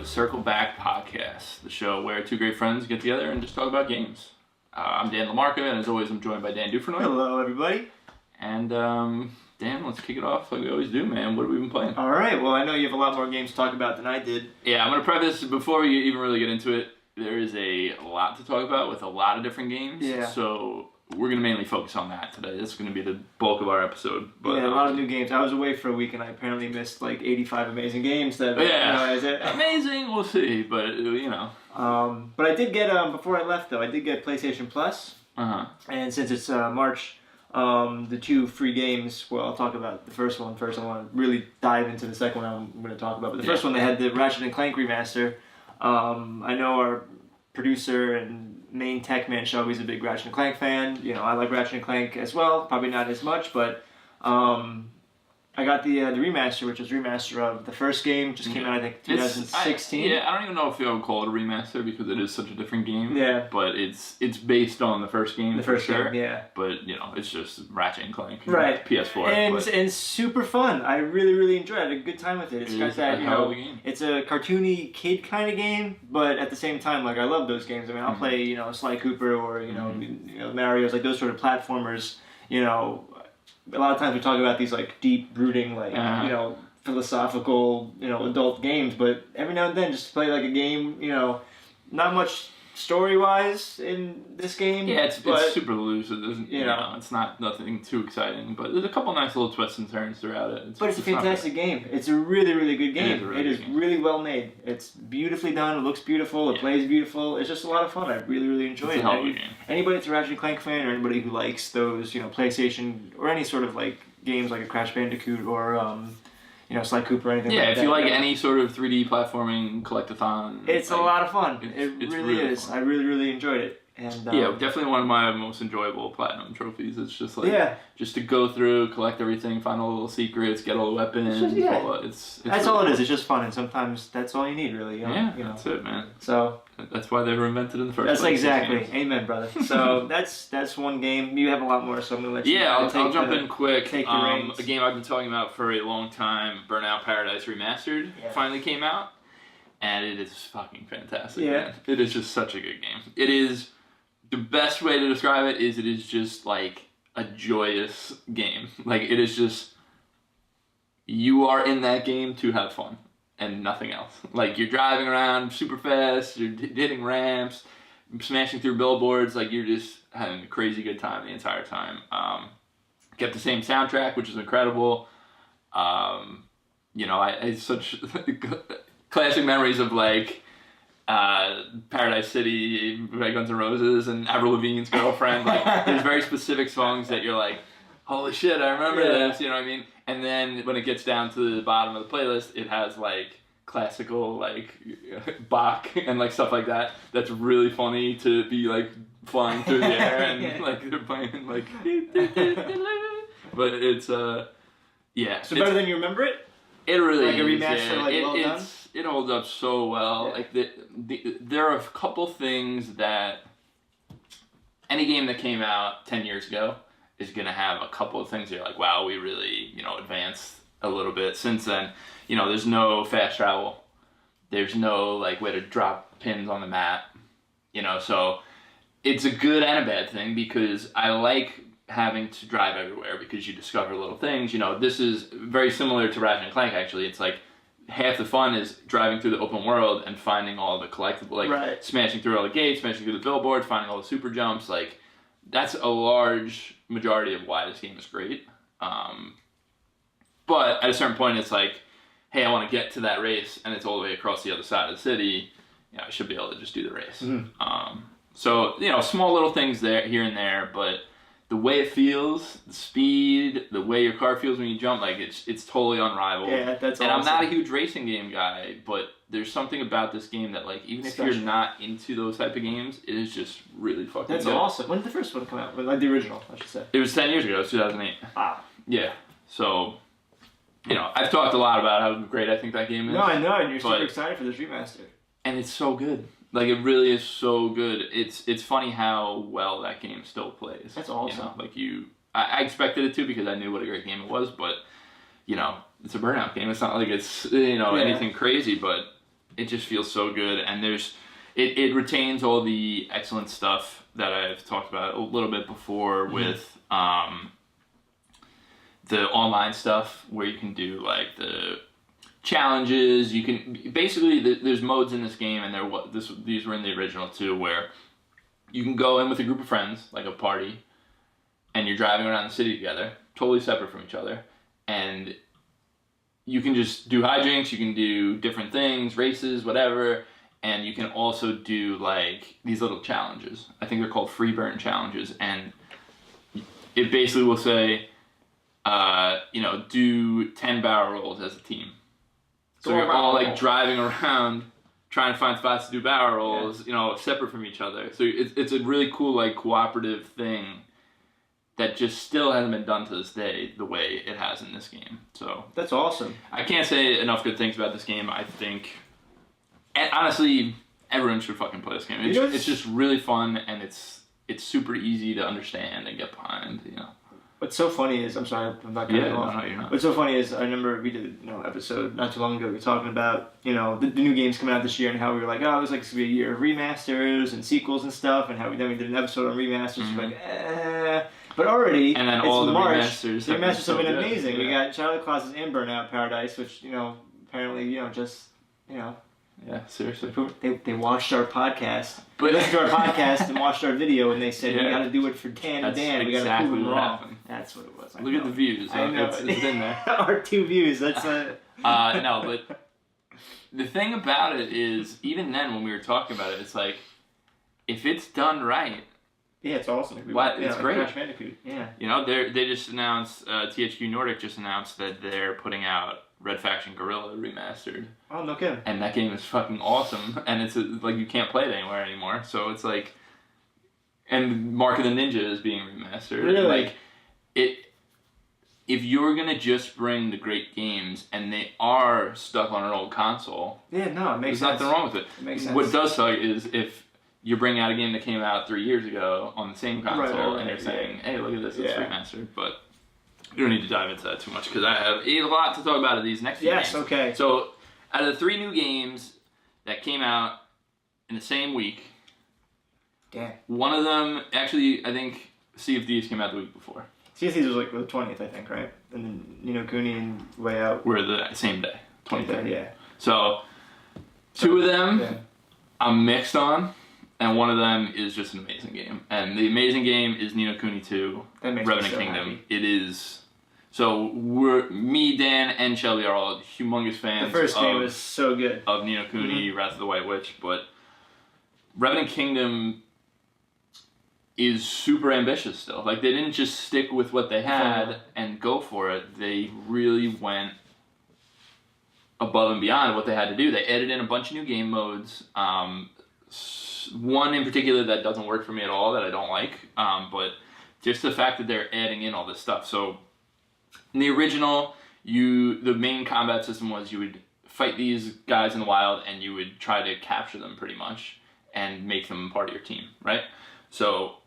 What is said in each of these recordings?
Circle Back Podcast, the show where two great friends get together and just talk about games. I'm Dan LaMarca, and as always, I'm joined by Dan Dufrenoy. Hello, everybody. And, Dan, let's kick it off like we always do, man. What have we been playing? All right, well, I know you have a lot more games to talk about than I did. Yeah, I'm going to preface, before we even really get into it, there is a lot to talk about with a lot of different games. Yeah. So we're going to mainly focus on that today. This is going to be the bulk of our episode. But, yeah, a lot of new games. I was away for a week, and I apparently missed like 85 amazing games. That Amazing, we'll see, but, you know. But I did get, before I left, though, I did get PlayStation Plus. Uh-huh. And since it's March, the two free games, well, I'll talk about the first one first. I want to really dive into the second one I'm going to talk about. But the first one, they had the Ratchet & Clank remaster. I know our producer and main tech man Shelby's a big Ratchet & Clank fan. You know, I like Ratchet & Clank as well. Probably not as much, but I got the remaster, which is remaster of the first game. Just came out, I think, 2016. I don't even know if you'll call it a remaster because it is such a different game. Yeah. But it's based on the first game. The first game, yeah. But, you know, it's just Ratchet & Clank. Right. PS4. And super fun. I really enjoyed it. I had a good time with it. It's got that, you know, it's a cartoony kid kind of game, but at the same time, like, I love those games. I mean, I'll play, you know, Sly Cooper or, you know, Mario's, like those sort of platformers, you know. A lot of times we talk about these like deep, brooding, like you know, philosophical, you know, adult games. But every now and then, just play like a game, you know, not much story-wise in this game. Yeah, it's super loose. It doesn't, you know, it's nothing too exciting. But there's a couple nice little twists and turns throughout it. But it's a fantastic game. It's a really good game. It is really well made. It's beautifully done. It looks beautiful. It plays beautiful. It's just a lot of fun. I really enjoyed it. Anybody that's a Ratchet & Clank fan, or anybody who likes those, you know, PlayStation or any sort of like games like a Crash Bandicoot or you know, Sly Cooper or anything like that. Yeah, if you like any sort of 3D platforming collectathon. It's like, a lot of fun. It really is. Fun. I really enjoyed it. And yeah, definitely one of my most enjoyable platinum trophies. It's just like just to go through, collect everything, find all the little secrets, get all the weapons. It's that's all it is. It's just fun, and sometimes that's all you need, really. You know, that's it, man. So that's why they were invented in the first place. That's exactly. Amen, brother. So that's one game. You have a lot more, so I'm gonna let you. Yeah, I'll jump in quick. Take the reins. A game I've been talking about for a long time, Burnout Paradise Remastered, finally came out, and it is fucking fantastic. Man. It is just such a good game. It is. The best way to describe it is just like a joyous game. Like it is just, you are in that game to have fun and nothing else. Like you're driving around super fast, you're hitting ramps, smashing through billboards, like you're just having a crazy good time the entire time. Kept the same soundtrack, which is incredible. You know, I such classic memories of like, Paradise City by Guns N' Roses and Avril Lavigne's Girlfriend. Like there's very specific songs that you're like, holy shit, I remember this, you know what I mean? And then when it gets down to the bottom of the playlist, it has like classical like Bach and like stuff like that. That's really funny to be like flying through the air and like they're playing like but it's So better than you remember it? It really like is. A remaster, like well done? It holds up so well. Like there are a couple things that any game that came out 10 years ago is gonna have a couple of things that you're like, wow, we really, you know, advanced a little bit since then. You know, there's no fast travel. There's no like way to drop pins on the map. You know, so it's a good and a bad thing because I like having to drive everywhere because you discover little things. You know, this is very similar to Ratchet & Clank actually. It's like half the fun is driving through the open world and finding all the collectible, like smashing through all the gates, smashing through the billboards, finding all the super jumps. Like that's a large majority of why this game is great. But at a certain point, it's like, hey, I want to get to that race, and it's all the way across the other side of the city. You know, I should be able to just do the race. So you know, small little things there, here and there, but the way it feels, the speed, the way your car feels when you jump, like it's totally unrivaled. Yeah, that's awesome. And I'm not a huge racing game guy, but there's something about this game that like even if you're not into those type of games, it is just really fucking That's good. awesome. When did the first one come out? Like the original, I should say. It was 10 years ago. It was 2008. Wow. Yeah. So, you know, I've talked a lot about how great I think that game is. No, I know, and you're super excited for this remaster. And it's so good. Like, it really is so good. It's funny how well that game still plays. That's awesome. You know? Like, I expected it to because I knew what a great game it was, but, you know, it's a Burnout game. It's not like it's, you know, anything crazy, but it just feels so good, and it retains all the excellent stuff that I've talked about a little bit before with the online stuff where you can do like the challenges. You can basically there's modes in this game, and these were in the original too, where you can go in with a group of friends, like a party, and you're driving around the city together, totally separate from each other, and you can just do hijinks, you can do different things, races, whatever, and you can also do like these little challenges. I think they're called free burn challenges, and it basically will say, do 10 barrel rolls as a team. So you're all like driving around trying to find spots to do barrel rolls, separate from each other. So it's a really cool like cooperative thing that just still hasn't been done to this day the way it has in this game. So that's awesome. I can't say enough good things about this game. I think, and honestly, everyone should fucking play this game. It's just really fun, and it's super easy to understand and get behind. What's so funny is, I'm sorry, I'm not cutting you off. No, you're not. What's so funny is, I remember we did an episode not too long ago. We were talking about the new games coming out this year, and how we were like, oh, it was like it's gonna be a year of remasters and sequels and stuff, and how we did an episode on remasters. Like, but already, and then it's all the March. remasters. The remasters have been amazing. Yeah. We got Shadow of the Colossus and Burnout Paradise, which apparently Yeah, seriously. They watched our podcast. They listened to our podcast and watched our video, and they said, we got to do it for Dan and Dan. We got to prove them wrong. Happened. That's what it was. Look at the views. I know. It's been there. Our 2 views. That's no, but the thing about it is, even then when we were talking about it, it's like, if it's done right. Yeah, it's awesome. It's great. Crash Bandicoot. Yeah. They just announced, THQ Nordic just announced that they're putting out Red Faction Guerrilla Remastered. Oh, no kidding. And that game is fucking awesome, and it's like you can't play it anywhere anymore. So it's like, and Mark of the Ninja is being remastered. Really? Like, if you're gonna just bring the great games and they are stuck on an old console, it makes sense. There's nothing wrong with it. It makes sense. What does suck is if you bring out a game that came out 3 years ago on the same console, and you're saying, hey, look at this, it's remastered, but we don't need to dive into that too much because I have a lot to talk about in these next few games. Yes, okay. So, out of the 3 new games that came out in the same week, one of them, actually, I think Sea of Thieves came out the week before. Sea of Thieves was like the 20th, I think, right? And then Ni no Kuni and Way Out were the same day, 23rd. Yeah. So, 2 of them I'm mixed on. And one of them is just an amazing game. And the amazing game is Ni no Kuni 2, Revenant Kingdom. Happy. It is. So me, Dan, and Shelby are all humongous fans. The first game was so good. Of Ni no Kuni, Wrath of the White Witch. But Revenant Kingdom is super ambitious still. Like, they didn't just stick with what they had and go for it. They really went above and beyond what they had to do. They added in a bunch of new game modes. One in particular that doesn't work for me at all, that I don't like, but just the fact that they're adding in all this stuff. So in the original, the main combat system was you would fight these guys in the wild and you would try to capture them pretty much and make them part of your team, right? So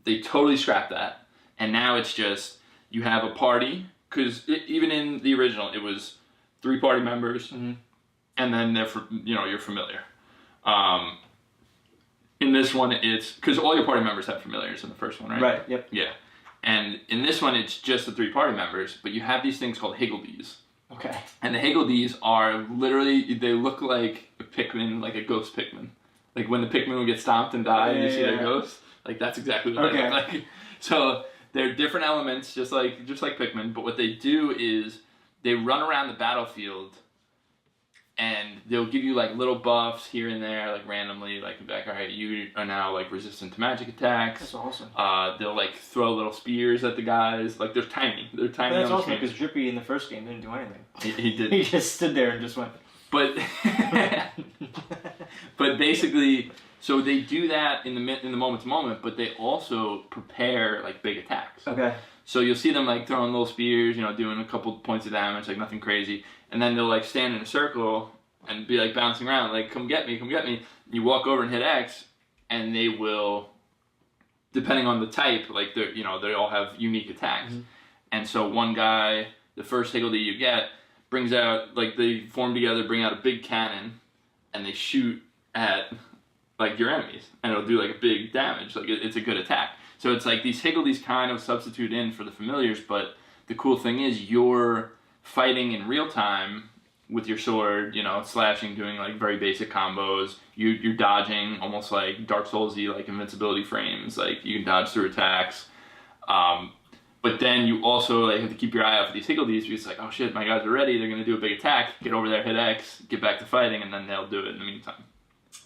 they totally scrapped that, and now it's just you have a party, because even in the original it was 3 party members, and then you're familiar. In this one, it's because all your party members have familiars in the first one, right? Right. Yep. Yeah, and in this one, it's just the 3 party members, but you have these things called Higgledies. Okay. And the Higgledies are literally, they look like a Pikmin, like a ghost Pikmin. Like when the Pikmin will get stomped and die, and you see their ghost. Like that's exactly what they look like. So they're different elements, just like Pikmin. But what they do is they run around the battlefield. And they'll give you like little buffs here and there, like randomly, like alright, you are now like resistant to magic attacks. That's awesome. They'll like throw little spears at the guys. Like they're tiny. That's awesome because Drippy in the first game didn't do anything. He did. He just stood there and just went. But basically, so they do that in the moment to moment, but they also prepare like big attacks. Okay. So you'll see them like throwing little spears, doing a couple points of damage, like nothing crazy. And then they'll like stand in a circle and be like bouncing around, like, come get me, come get me. And you walk over and hit X, and they will, depending on the type, like they all have unique attacks. And so one guy, the first Higgledy you get, brings out, like they form together, bring out a big cannon, and they shoot at like your enemies, and it'll do like a big damage. Like it's a good attack. So it's like these higgledies kind of substitute in for the familiars, but the cool thing is you're fighting in real time with your sword, slashing, doing like very basic combos. You're dodging almost like Dark Souls-y, like invincibility frames. Like you can dodge through attacks. But then you also like have to keep your eye out for these higgledies because it's like, oh shit, my guys are ready. They're gonna do a big attack. Get over there, hit X, get back to fighting, and then they'll do it in the meantime.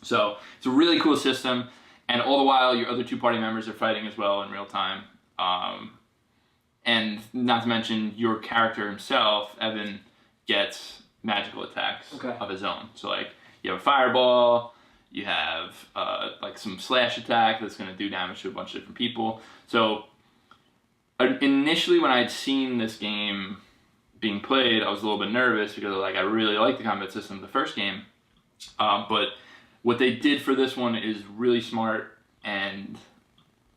So it's a really cool system, and all the while your other 2 party members are fighting as well in real time. And not to mention your character himself, Evan, gets magical attacks of his own. So like you have a fireball, you have like some slash attack that's going to do damage to a bunch of different people. So initially when I'd seen this game being played, I was a little bit nervous because like I really liked the combat system of the first game. But what they did for this one is really smart, and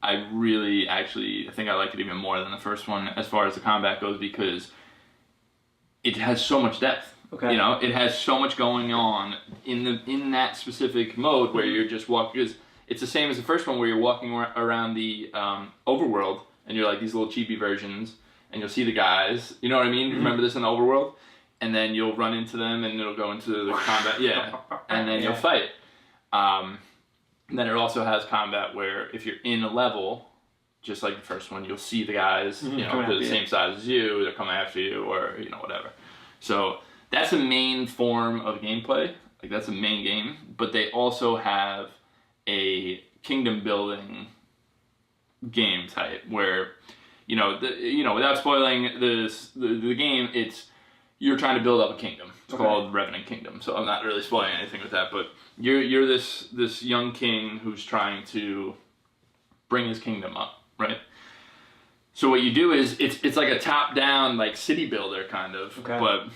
I think I like it even more than the first one as far as the combat goes because it has so much depth. Okay. It has so much going on in that specific mode where you're just walking. Because it's the same as the first one where you're walking around the overworld and you're like these little cheapy versions and you'll see the guys. You know what I mean? Remember this in the overworld? And then you'll run into them and it'll go into the combat. Yeah. And then you'll fight. And then it also has combat where if you're in a level, just like the first one, you'll see the guys, they're the same size as you, they're coming after you, or, whatever. So that's the main form of gameplay. Like, that's the main game. But they also have a kingdom building game type where, without spoiling the game, you're trying to build up a kingdom. It's called Revenant Kingdom. So I'm not really spoiling anything with that, but you're this young king who's trying to bring his kingdom up, right? So what you do is it's like a top-down like city builder kind of, but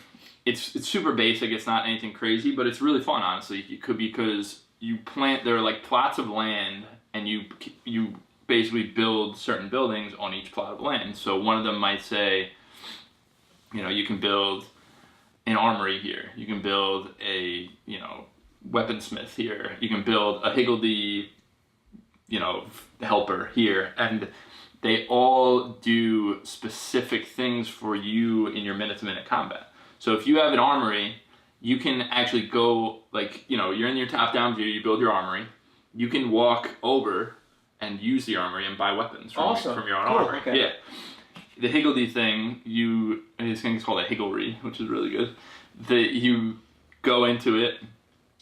it's super basic. It's not anything crazy, but it's really fun, honestly. It could be because there are like plots of land, and you basically build certain buildings on each plot of land. So one of them might say, you can build an armory here. You can build a, weaponsmith here. You can build a higgledy, helper here. And they all do specific things for you in your minute-to-minute combat. So if you have an armory, you can actually go, you're in your top-down view, you build your armory. You can walk over and use the armory and buy weapons from your own armory. Okay. Yeah. The higgledy thing, this thing's called a higglery, which is really good. You go into it,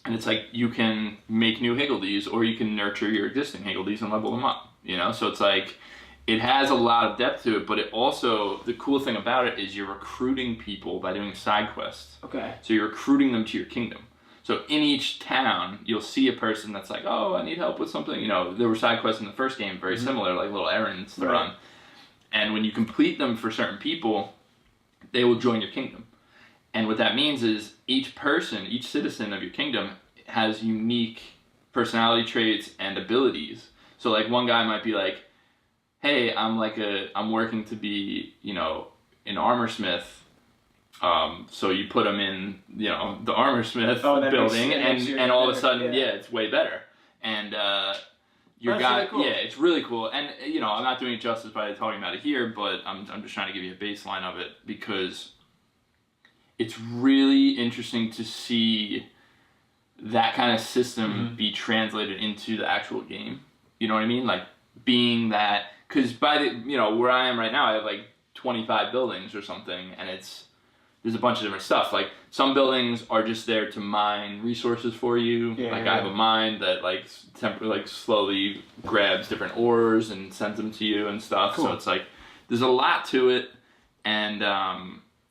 and it's like you can make new higgledies, or you can nurture your existing higgledies and level them up. So it's like it has a lot of depth to it, but it also, the cool thing about it is you're recruiting people by doing side quests. Okay. So you're recruiting them to your kingdom. So in each town, you'll see a person that's like, oh, I need help with something. There were side quests in the first game, very similar, like little errands to run. And when you complete them for certain people, they will join your kingdom. And what that means is each citizen of your kingdom has unique personality traits and abilities. So like one guy might be like, hey, I'm working to be, an armor smith. So you put him in, the armor smith building, and all of a sudden, it's way better. And your guy, really cool. Yeah, it's really cool. And I'm not doing it justice by talking about it here, but I'm just trying to give you a baseline of it because it's really interesting to see that kind of system be translated into the actual game. You know what I mean? Like being that, because where I am right now, I have like 25 buildings or something, and there's a bunch of different stuff. Like some buildings are just there to mine resources for you. I have a mine that slowly grabs different ores and sends them to you and stuff. Cool. So it's like there's a lot to it, and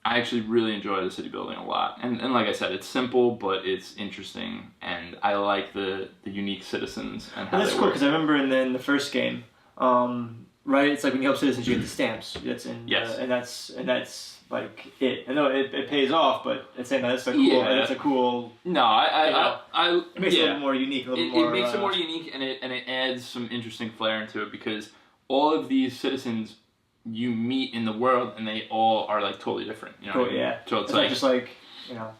I actually really enjoy the city building a lot. And like I said, it's simple, but it's interesting, and I like the unique citizens and how that's they cool work. Because I remember in the first game, right? It's like when you help citizens, you get the stamps. That's in and that's like it. I know it pays off, but at the same time, it's a cool. It's a cool. No, it makes it a little more unique. It makes it more unique, and it adds some interesting flair into it because all of these citizens you meet in the world, and they all are like totally different. Cool, yeah. So it's like just like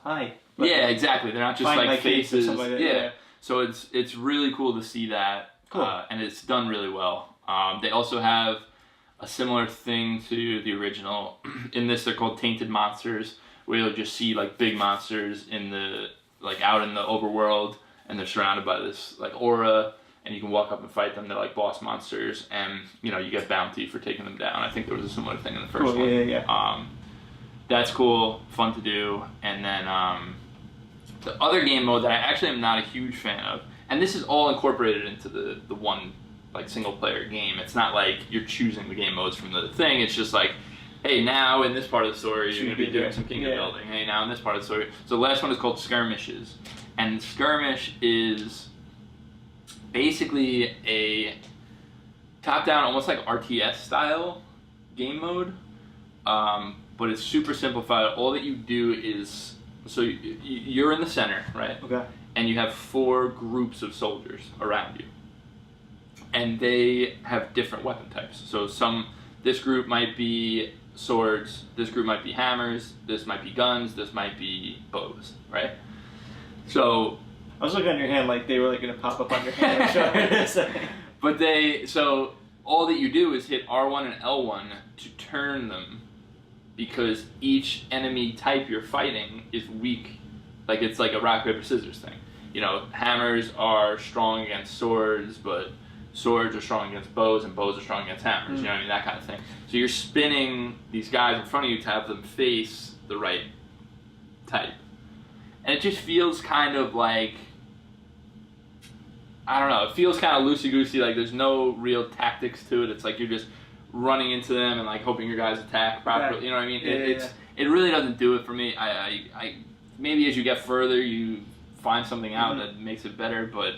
hi. Yeah, exactly. They're not just like faces. Like that, yeah. So it's really cool to see that, cool. And it's done really well. They also have a similar thing to the original. In this, they're called Tainted Monsters, where you'll just see like big monsters out in the overworld, and they're surrounded by this like aura, and you can walk up and fight them. They're like boss monsters, and you get bounty for taking them down. I think there was a similar thing in the first one. Yeah. That's cool, fun to do, and then the other game mode that I actually am not a huge fan of, and this is all incorporated into the one like single player game. It's not like you're choosing the game modes from the thing. It's just like, hey, now in this part of the story you're going to be doing some kingdom building. Hey, now in this part of the story. So the last one is called Skirmishes, and Skirmish is basically a top-down, almost like RTS style game mode, but it's super simplified. All that you do is, so you're in the center, right? Okay. And you have 4 groups of soldiers around you, and they have different weapon types. So this group might be swords, this group might be hammers, this might be guns, this might be bows, right? So I was looking on your hand like they were like gonna pop up on your hand. But so all that you do is hit R1 and L1 to turn them, because each enemy type you're fighting is weak. Like it's like a rock, paper, scissors thing. Hammers are strong against swords, but swords are strong against bows, and bows are strong against hammers. You know what I mean? That kind of thing. So you're spinning these guys in front of you to have them face the right type. And it just feels kind of like, I don't know, it feels kind of loosey-goosey, like there's no real tactics to it. It's like you're just running into them and like hoping your guys attack properly. You know what I mean? It really doesn't do it for me. I maybe as you get further you find something out that makes it better, but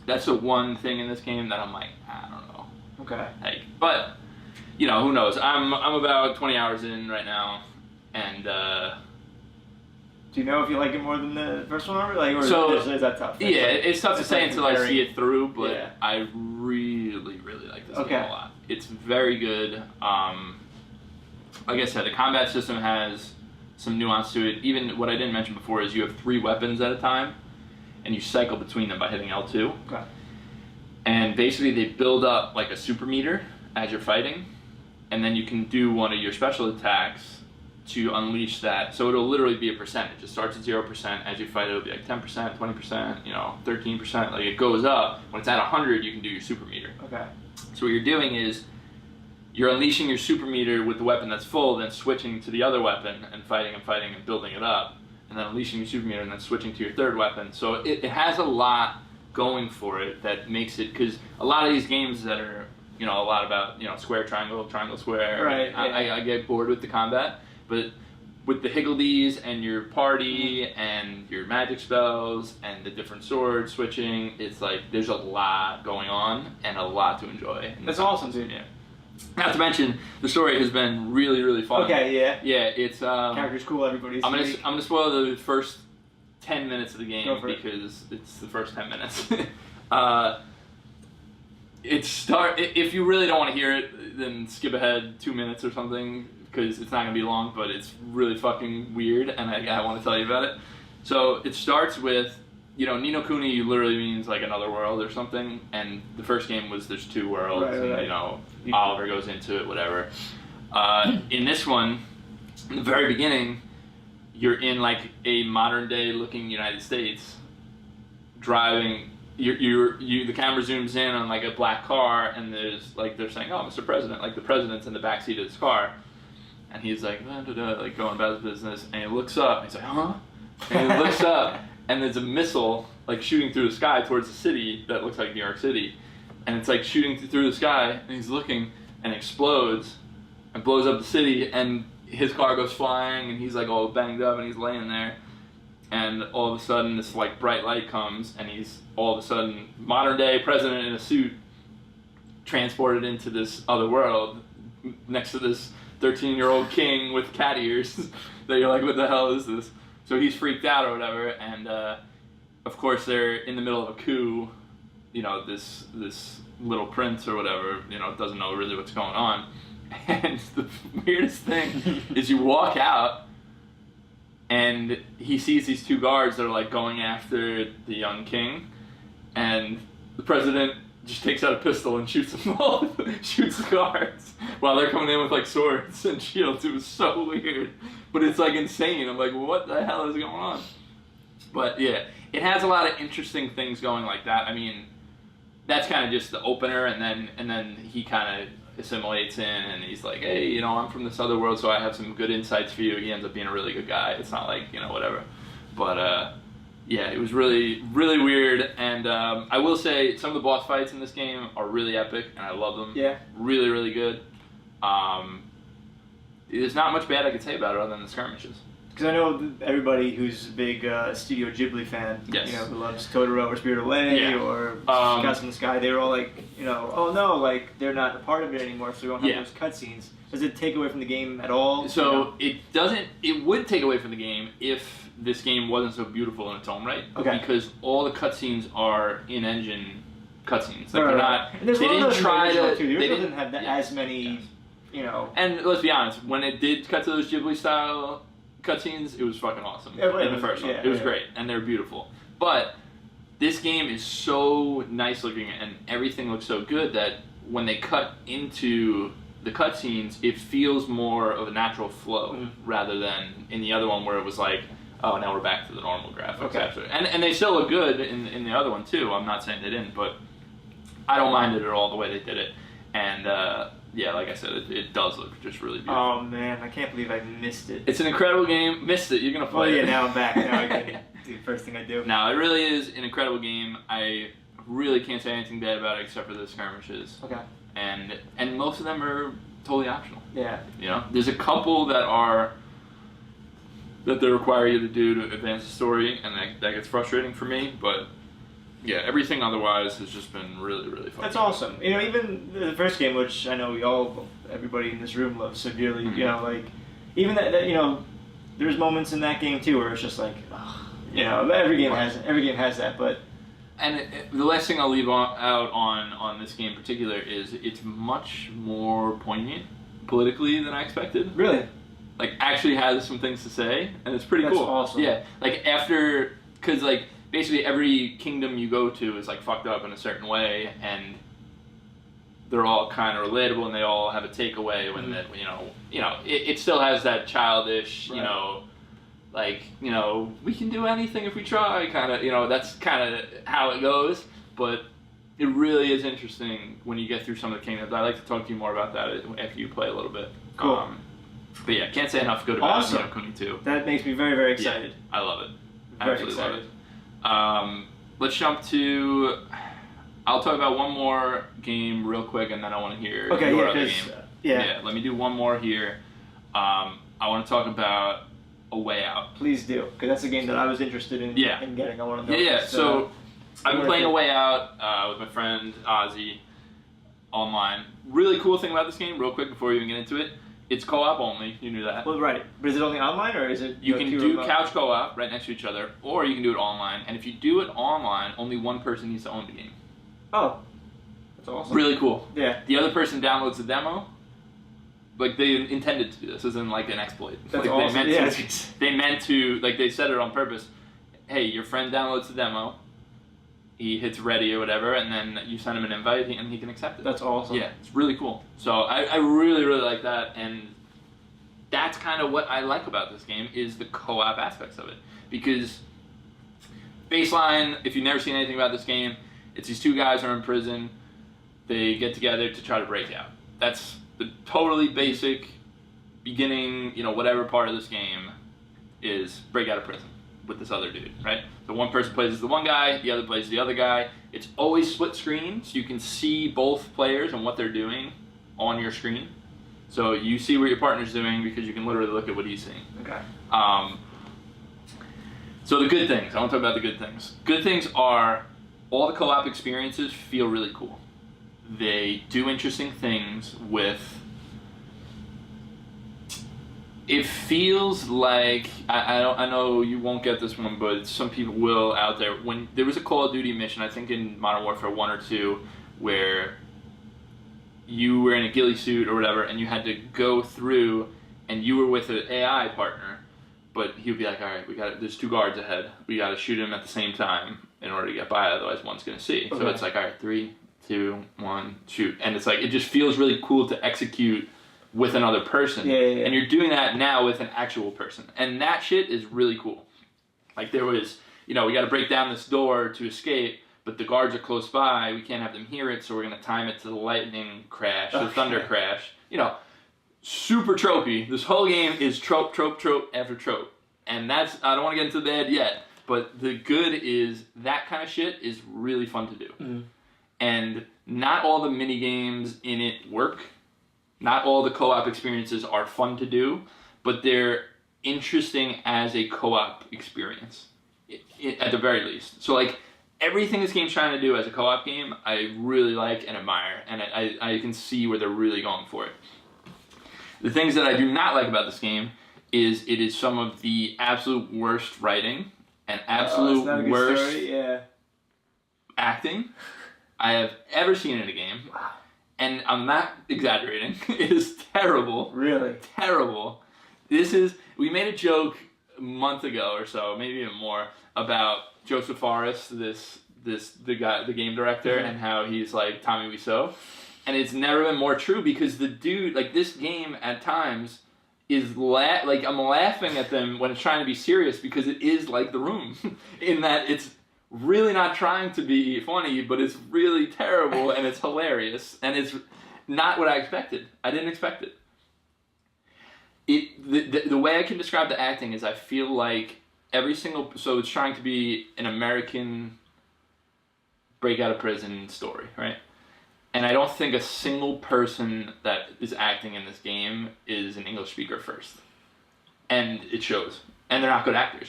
that's the one thing in this game that I'm like, I don't know. Okay. Like, but who knows? I'm about 20 hours in right now, and do you know if you like it more than the first one, or so, is that tough? Yeah, it's tough to say until I see it through, but I really, really like this game a lot. It's very good. Like I said, the combat system has some nuance to it. Even what I didn't mention before is you have 3 weapons at a time, and you cycle between them by hitting L2. Okay. And basically they build up like a super meter as you're fighting, and then you can do one of your special attacks to unleash that. So it'll literally be a percentage. It starts at 0%. As you fight, it'll be like 10%, 20%, 13%. Like it goes up. When it's at 100, you can do your super meter. Okay. So what you're doing is you're unleashing your super meter with the weapon that's full, then switching to the other weapon and fighting and building it up, and then unleashing your super meter and then switching to your third weapon. So it has a lot going for it that makes it, because a lot of these games that are a lot about square, triangle, square, right? I get bored with the combat. But with the higgledies and your party and your magic spells and the different sword switching, it's like there's a lot going on and a lot to enjoy. That's awesome, dude. Yeah. Not to mention, the story has been really, really fun. Okay, yeah. Yeah, it's character's cool. Everybody's. I'm gonna spoil the first 10 minutes of the game because it's the first 10 minutes. If you really don't want to hear it, then skip ahead 2 minutes or something, because it's not going to be long, but it's really fucking weird, and I want to tell you about it. So it starts with, Ni no Kuni literally means like another world or something, and the first game was there's 2 worlds, and Oliver goes into it, whatever. In this one, in the very beginning, you're in like a modern day looking United States, driving. The camera zooms in on like a black car, and there's like they're saying, "Oh, Mr. President," like the president's in the backseat of this car. And he's like, like going about his business, and he looks up, and he's like, huh? And he looks up, and there's a missile like shooting through the sky towards the city that looks like New York City, and it's like shooting through the sky, and he's looking, and explodes, and blows up the city, and his car goes flying, and he's like all banged up, and he's laying there, and all of a sudden this like bright light comes, and he's all of a sudden modern day president in a suit, transported into this other world, next to this 13-year-old king with cat ears that you're like, what the hell is this? So he's freaked out or whatever, and of course they're in the middle of a coup. This little prince or whatever, doesn't know really what's going on. And the weirdest thing is you walk out and he sees these two guards that are like going after the young king, and the president just takes out a pistol and shoots them all, shoots the guards while they're coming in with like swords and shields. It was so weird, but it's like insane. I'm like, what the hell is going on? But yeah, it has a lot of interesting things going like that. I mean, that's kind of just the opener, and then he kind of assimilates in, and he's like, hey, you know, I'm from this other world, so I have some good insights for you. He ends up being a really good guy. It's not like, you know, whatever. But yeah, it was really, really weird, and I will say some of the boss fights in this game are really epic, and I love them. Yeah. Really, really good. There's not much bad I could say about it other than the skirmishes. Because I know everybody who's a big Studio Ghibli fan, yes. you know, who loves Totoro or Spirited Away or Castle in the Sky, they were all like, you know, oh no, like they're not a part of it anymore, so we don't have those cutscenes. Does it take away from the game at all? So you know? it doesn't. It would take away from the game if this game wasn't so beautiful in its own right. Okay. Because all the cutscenes are in-engine cutscenes. Like right, they're not. And there's they didn't try to. Too. They didn't have that, as many. Yes. You know. And let's be honest, when it did cut to those Ghibli style cutscenes, it was fucking awesome. Yeah, in the first one, it was great, and they're beautiful. But this game is so nice looking, and everything looks so good that when they cut into the cutscenes, it feels more of a natural flow rather than in the other one where it was like, oh, now we're back to the normal graphics. Okay. And they still look good in the other one too. I'm not saying they didn't, but I don't mind it at all the way they did it. And yeah, like I said, it does look just really beautiful. Oh man, I can't believe I missed it. It's an incredible game. Missed it. You're gonna play it. Oh yeah, now I'm back. Now I get it. The first thing I do. No, it really is an incredible game. I really can't say anything bad about it except for the skirmishes. Okay. And most of them are totally optional. Yeah. You know, there's a couple that they require you to do to advance the story, and that gets frustrating for me. But yeah, everything otherwise has just been really, really fun. That's awesome. You know, even the first game, which I know everybody in this room loves severely. You know, like even that you know, there's moments in that game too where it's just like, ugh, you know, every game has that, but. And the last thing I'll leave out on this game in particular is it's much more poignant politically than I expected. Really? Like, actually has some things to say, and it's pretty cool. That's awesome. Yeah, like because like basically every kingdom you go to is like fucked up in a certain way, and they're all kind of relatable, and they all have a takeaway when that it still has that childish, you know. Like, you know, we can do anything if we try, kind of, you know, that's kind of how it goes. But it really is interesting when you get through some of the kingdoms. I'd like to talk to you more about that after you play a little bit. Cool. But yeah, can't say enough good about Ni no Kuni 2. That makes me very, very excited. Yeah, I love it. Very Absolutely excited. love it. Let's jump to... I'll talk about one more game real quick, and then I want to hear your other game. Yeah, let me do one more here. I want to talk about A Way Out. Please do, because that's a game that I was interested in getting. I want to know. Yeah, so I've been playing A Way Out with my friend Ozzy online. Really cool thing about this game, real quick before we even get into it, it's co-op only. You knew that. Well, right. But is it only online, or is it... You can do couch co-op right next to each other, or you can do it online. And if you do it online, only one person needs to own the game. Oh, that's awesome. Really cool. Yeah. The other person downloads the demo. Like, they intended to do this, as in, like, an exploit. That's like, awesome. They meant to, like, they said it on purpose. Hey, your friend downloads the demo, he hits ready or whatever, and then you send him an invite, and he can accept it. That's awesome. Yeah, it's really cool. So I really, really like that, and that's kind of what I like about this game, is the co-op aspects of it. Because, baseline, if you've never seen anything about this game, it's these two guys who are in prison, they get together to try to break out. That's the totally basic beginning, you know, whatever part of this game is break out of prison with this other dude, right? So one person plays as the one guy, the other plays as the other guy. It's always split screen, so you can see both players and what they're doing on your screen. So you see what your partner's doing because you can literally look at what he's seeing. Okay. So the good things, I want to talk about the good things. Good things are all the co-op experiences feel really cool. They do interesting things with... It feels like... I know you won't get this one, but some people will out there. When there was a Call of Duty mission, I think in Modern Warfare 1 or 2, where you were in a ghillie suit or whatever, and you had to go through, and you were with an AI partner, but he would be like, all right, there's 2 guards ahead. We got to shoot him at the same time in order to get by, otherwise one's going to see. Okay. So it's like, all right, 3, 2, 1, shoot. And it's like, it just feels really cool to execute with another person. Yeah. And you're doing that now with an actual person. And that shit is really cool. Like there was, we got to break down this door to escape, but the guards are close by. We can't have them hear it, so we're going to time it to the lightning crash, the thunder crash. Super tropey. This whole game is trope after trope. And I don't want to get into the bad yet, but the good is that kind of shit is really fun to do. Mm. And not all the mini games in it work. Not all the co-op experiences are fun to do, but they're interesting as a co-op experience, at the very least. So like, everything this game's trying to do as a co-op game, I really like and admire, and I can see where they're really going for it. The things that I do not like about this game is it is some of the absolute worst writing and absolute worst acting I have ever seen in a game. Wow. And I'm not exaggerating. It is terrible. Really? Terrible. We made a joke a month ago or so, maybe even more, about Joseph Fares, the game director, and how he's like Tommy Wiseau. And it's never been more true because the dude, like this game at times is like I'm laughing at them when it's trying to be serious because it is like The Room in that it's really not trying to be funny, but it's really terrible and it's hilarious and it's not what I expected. I didn't expect it. The way I can describe the acting is I feel like so it's trying to be an American break out of prison story, right? And I don't think a single person that is acting in this game is an English speaker first. And it shows. And they're not good actors,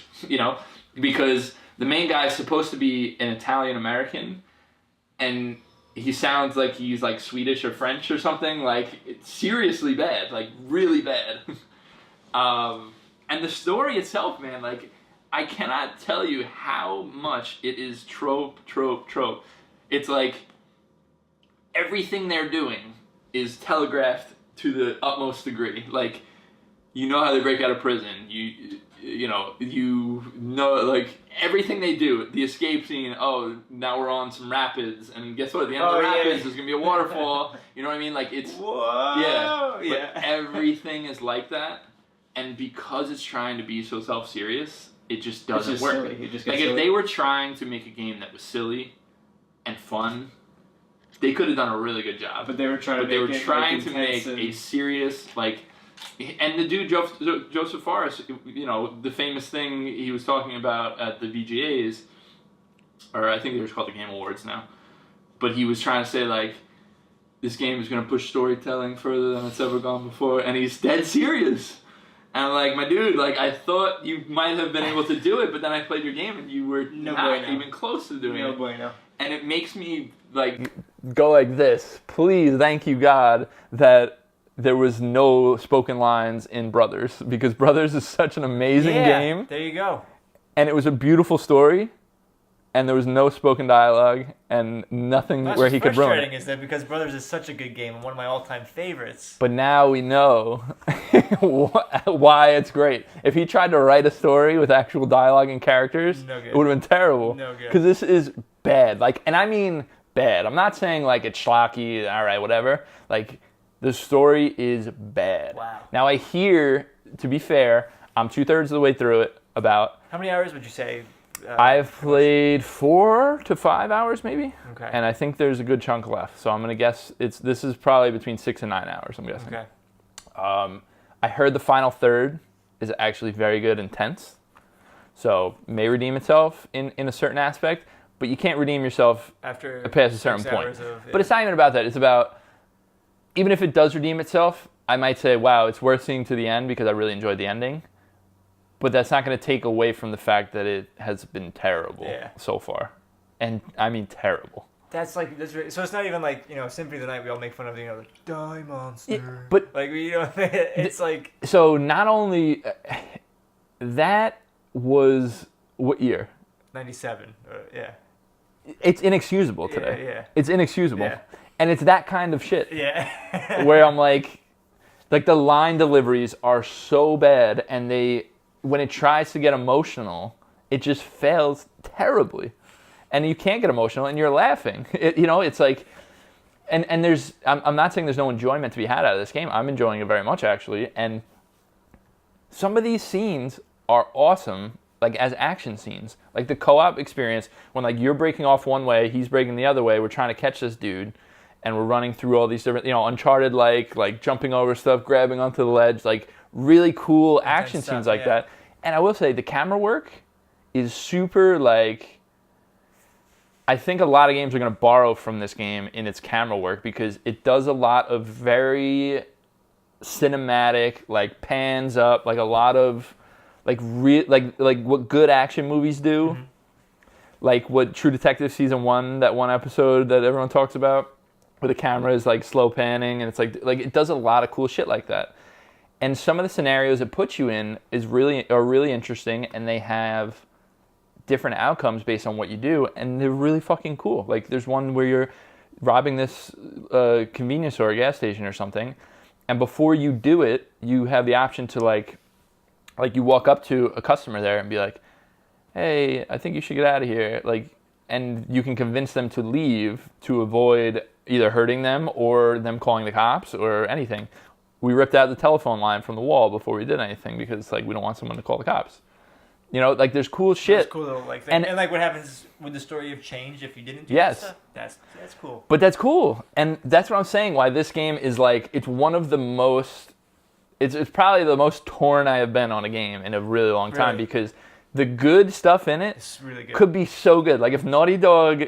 because the main guy is supposed to be an Italian-American, and he sounds like he's like Swedish or French or something. Like, it's seriously bad, like really bad. And the story itself, man, like, I cannot tell you how much it is trope. It's like, everything they're doing is telegraphed to the utmost degree. Like, how they break out of prison. Like, everything they do. The escape scene, now we're on some rapids, and guess what? At the end of the rapids, there's going to be a waterfall. You know what I mean? Like, it's... Whoa! Yeah. But everything is like that, and because it's trying to be so self-serious, it just doesn't work. Silly. It just gets like, silly. If they were trying to make a game that was silly and fun, they could have done a really good job. But they were trying to make a serious, like... And the dude, Joseph Fares, the famous thing he was talking about at the VGAs, or I think they were called the Game Awards now, but he was trying to say, like, this game is going to push storytelling further than it's ever gone before, and he's dead serious. And I'm like, my dude, like, I thought you might have been able to do it, but then I played your game and you were not even close to doing it. No bueno. And it makes me, like, go like this. Please, thank you, God, that there was no spoken lines in Brothers, because Brothers is such an amazing game. There you go. And it was a beautiful story, and there was no spoken dialogue, and nothing where he could ruin it. Frustrating is that because Brothers is such a good game and one of my all-time favorites. But now we know why it's great. If he tried to write a story with actual dialogue and characters, it would have been terrible. No good. Because this is bad. Like, and I mean bad. I'm not saying like it's schlocky, all right, whatever. Like, the story is bad. Wow. Now I hear, to be fair, I'm 2/3 of the way through it. About. How many hours would you say? I've played 4 to 5 hours maybe. Okay. And I think there's a good chunk left. So I'm gonna guess this is probably between 6 and 9 hours. I'm guessing. Okay. I heard the final third is actually very good and tense. So may redeem itself in a certain aspect, but you can't redeem yourself after past a certain point. But it's not even about that. It's about, even if it does redeem itself, I might say, wow, it's worth seeing to the end because I really enjoyed the ending. But that's not going to take away from the fact that it has been terrible so far. And I mean terrible. So it's not even like, Symphony of the Night, we all make fun of, the Die Monster. But like, it's like... So not only... that was... What year? 97. Yeah. It's inexcusable today. Yeah. It's inexcusable. Yeah. And it's that kind of shit. Yeah. Where I'm like the line deliveries are so bad, and they when it tries to get emotional, it just fails terribly. And you can't get emotional, and you're laughing. It's like, and there's, I'm not saying there's no enjoyment to be had out of this game. I'm enjoying it very much, actually. And some of these scenes are awesome, like as action scenes. Like the co-op experience, when like you're breaking off one way, he's breaking the other way, we're trying to catch this dude, and we're running through all these different, Uncharted like jumping over stuff, grabbing onto the ledge, like really cool action scenes like that. And I will say, the camera work is super, like, I think a lot of games are going to borrow from this game in its camera work, because it does a lot of very cinematic, like pans up, like a lot of like what good action movies do, like what True Detective Season 1, that one episode that everyone talks about, where the camera is like slow panning, and it's like it does a lot of cool shit like that. And some of the scenarios it puts you in are really interesting, and they have different outcomes based on what you do, and they're really fucking cool. Like there's one where you're robbing this convenience store or gas station or something, and before you do it, you have the option to like you walk up to a customer there and be like, hey, I think you should get out of here. Like, and you can convince them to leave to avoid either hurting them or them calling the cops or anything. We ripped out the telephone line from the wall before we did anything, because like we don't want someone to call the cops. Like there's cool shit. That's cool little like thing. And like what happens with the story of change if you didn't do that stuff? That's cool. But that's cool. And that's what I'm saying, why this game is like, it's one of the most, it's probably the most torn I have been on a game in a really long time, because the good stuff in it really good. Could be so good. Like if Naughty Dog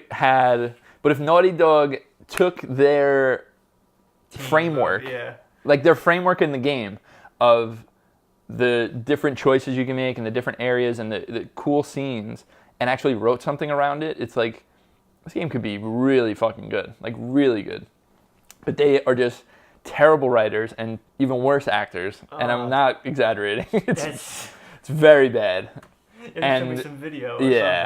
took their framework, like their framework in the game of the different choices you can make and the different areas and the cool scenes, and actually wrote something around it, it's like, this game could be really fucking good. Like, really good. But they are just terrible writers and even worse actors, and I'm not exaggerating. It's very bad. Show me some video.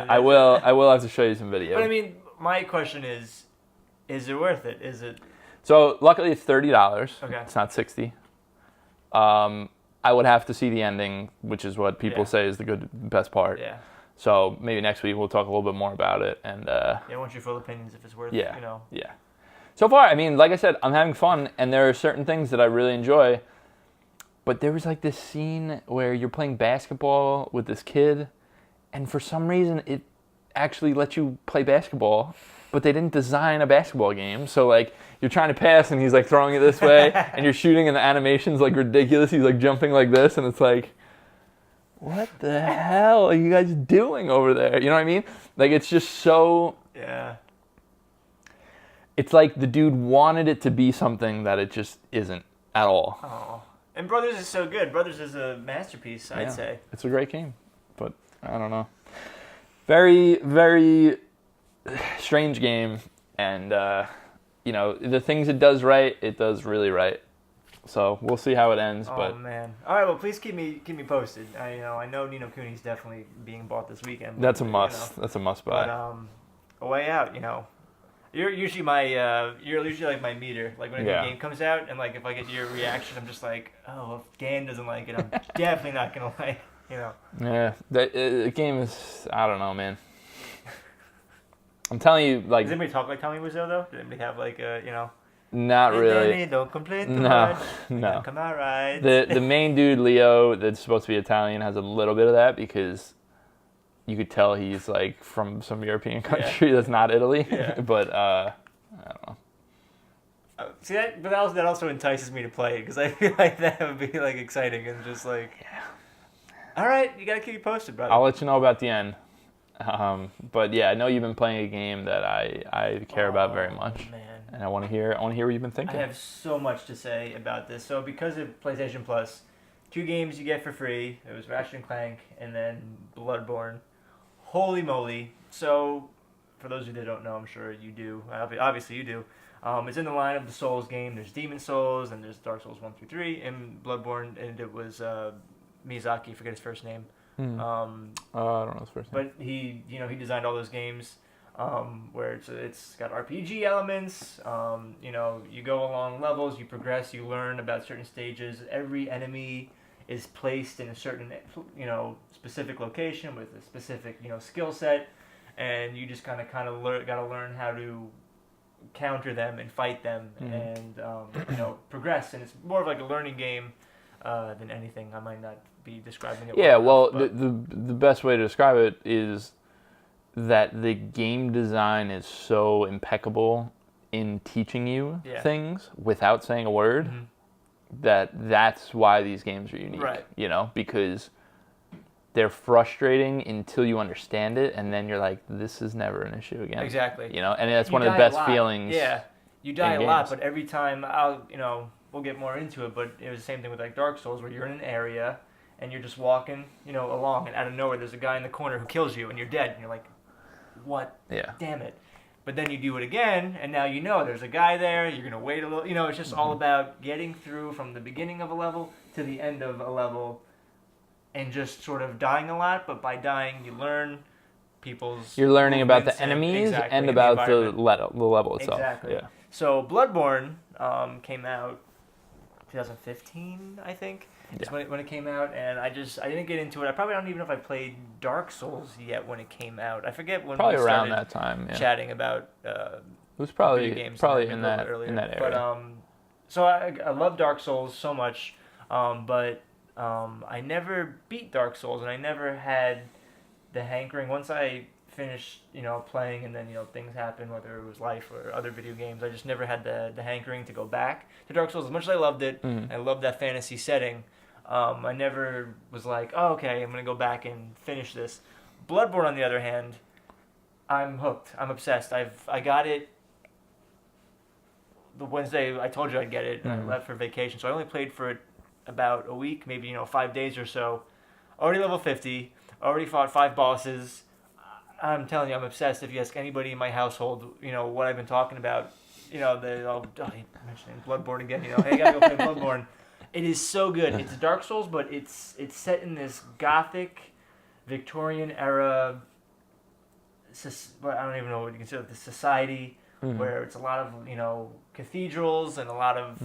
I will have to show you some video. But I mean, my question is it worth it? Is it? So luckily it's $30. Okay. It's not $60. I would have to see the ending, which is what people say is the best part. Yeah. So maybe next week we'll talk a little bit more about it. And once your full opinions, if it's worth it, Yeah. So far, I mean, like I said, I'm having fun, and there are certain things that I really enjoy. But there was like this scene where you're playing basketball with this kid, and for some reason it actually lets you play basketball, but they didn't design a basketball game. So like you're trying to pass and he's like throwing it this way, and you're shooting and the animation's like ridiculous. He's like jumping like this, and it's like, what the hell are you guys doing over there? You know what I mean? Like it's just so... Yeah. It's like the dude wanted it to be something that it just isn't at all. Oh. And Brothers is so good. Brothers is a masterpiece, I'd say. It's a great game, but I don't know. Very, very strange game, and the things it does right, it does really right. So we'll see how it ends. Oh but man! All right, well, please keep me posted. I know Ni no Kuni's definitely being bought this weekend. That's a must. That's a must buy. But A Way Out, You're usually like my meter. Like when a new game comes out, and like if I get your reaction, I'm just like, oh, if Dan doesn't like it, I'm definitely not gonna like, Yeah, the game is, I don't know, man. I'm telling you, like. Does anybody talk like Tommy Wiseau though? Does anybody have like Not really. Danny, don't complain too much. No. Come out right. The main dude, Leo, that's supposed to be Italian, has a little bit of that, because you could tell he's like from some European country that's not Italy. Yeah. But I don't know. See that, but that also entices me to play it, because I feel like that would be like exciting and just like. Yeah. All right, you gotta keep me posted, brother. I'll let you know about the end. But yeah, I know you've been playing a game that I care about very much. Man. And I want to hear what you've been thinking. I have so much to say about this. So because of PlayStation Plus, 2 games you get for free. It was Ratchet & Clank and then Blood-Borne. Holy moly. So for those of you that don't know, I'm sure you do. Obviously you do. It's in the line of the Souls game. There's Demon Souls and there's Dark Souls 1 through 3 and Blood-Borne, and it was Miyazaki, I forget his first name. I don't know his first name. But he designed all those games. Where it's got RPG elements, you go along levels, you progress, you learn about certain stages. Every enemy is placed in a certain, specific location with a specific, skill set, and you just kind of got to learn how to counter them and fight them and progress. And it's more of like a learning game than anything. I might not be describing it. Yeah, well, the best way to describe it is that the game design is so impeccable in teaching you things without saying a word. That's why these games are unique, right? Because they're frustrating until you understand it, and then you're like, this is never an issue again. Exactly. And that's one of the best feelings. Yeah, you die a lot, but every time we'll get more into it, but it was the same thing with like Dark Souls, where you're in an area and you're just walking, along, and out of nowhere there's a guy in the corner who kills you, and you're dead, and you're like, what? Yeah. Damn it. But then you do it again, and now there's a guy there, you're going to wait a little. It's just all about getting through from the beginning of a level to the end of a level and just sort of dying a lot. But by dying, you learn people's... You're learning about the enemies and about the level itself. Exactly. Yeah. So Blood-Borne came out 2015, I think. It's when it came out, and I didn't get into it. I probably don't even know if I played Dark Souls yet when it came out. I forget when probably we around started that time, chatting about it was probably games in that area. But so I love Dark Souls so much, but I never beat Dark Souls, and I never had the hankering. Once I finished, playing, and then things happen, whether it was life or other video games. I just never had the hankering to go back to Dark Souls. As much as I loved it, I loved that fantasy setting. I never was like, oh, okay, I'm gonna go back and finish this. Blood-Borne, on the other hand, I'm hooked. I'm obsessed. I got it the Wednesday I told you I'd get it, and I left for vacation. So I only played for about a week, maybe 5 days or so. Already level 50. Already fought 5 bosses. I'm telling you, I'm obsessed. If you ask anybody in my household, what I've been talking about, they'll mentioning Blood-Borne again. Hey, I gotta go play Blood-Borne. It is so good. It's Dark Souls, but it's set in this Gothic, Victorian era. I don't even know what you consider the society, where it's a lot of cathedrals and a lot of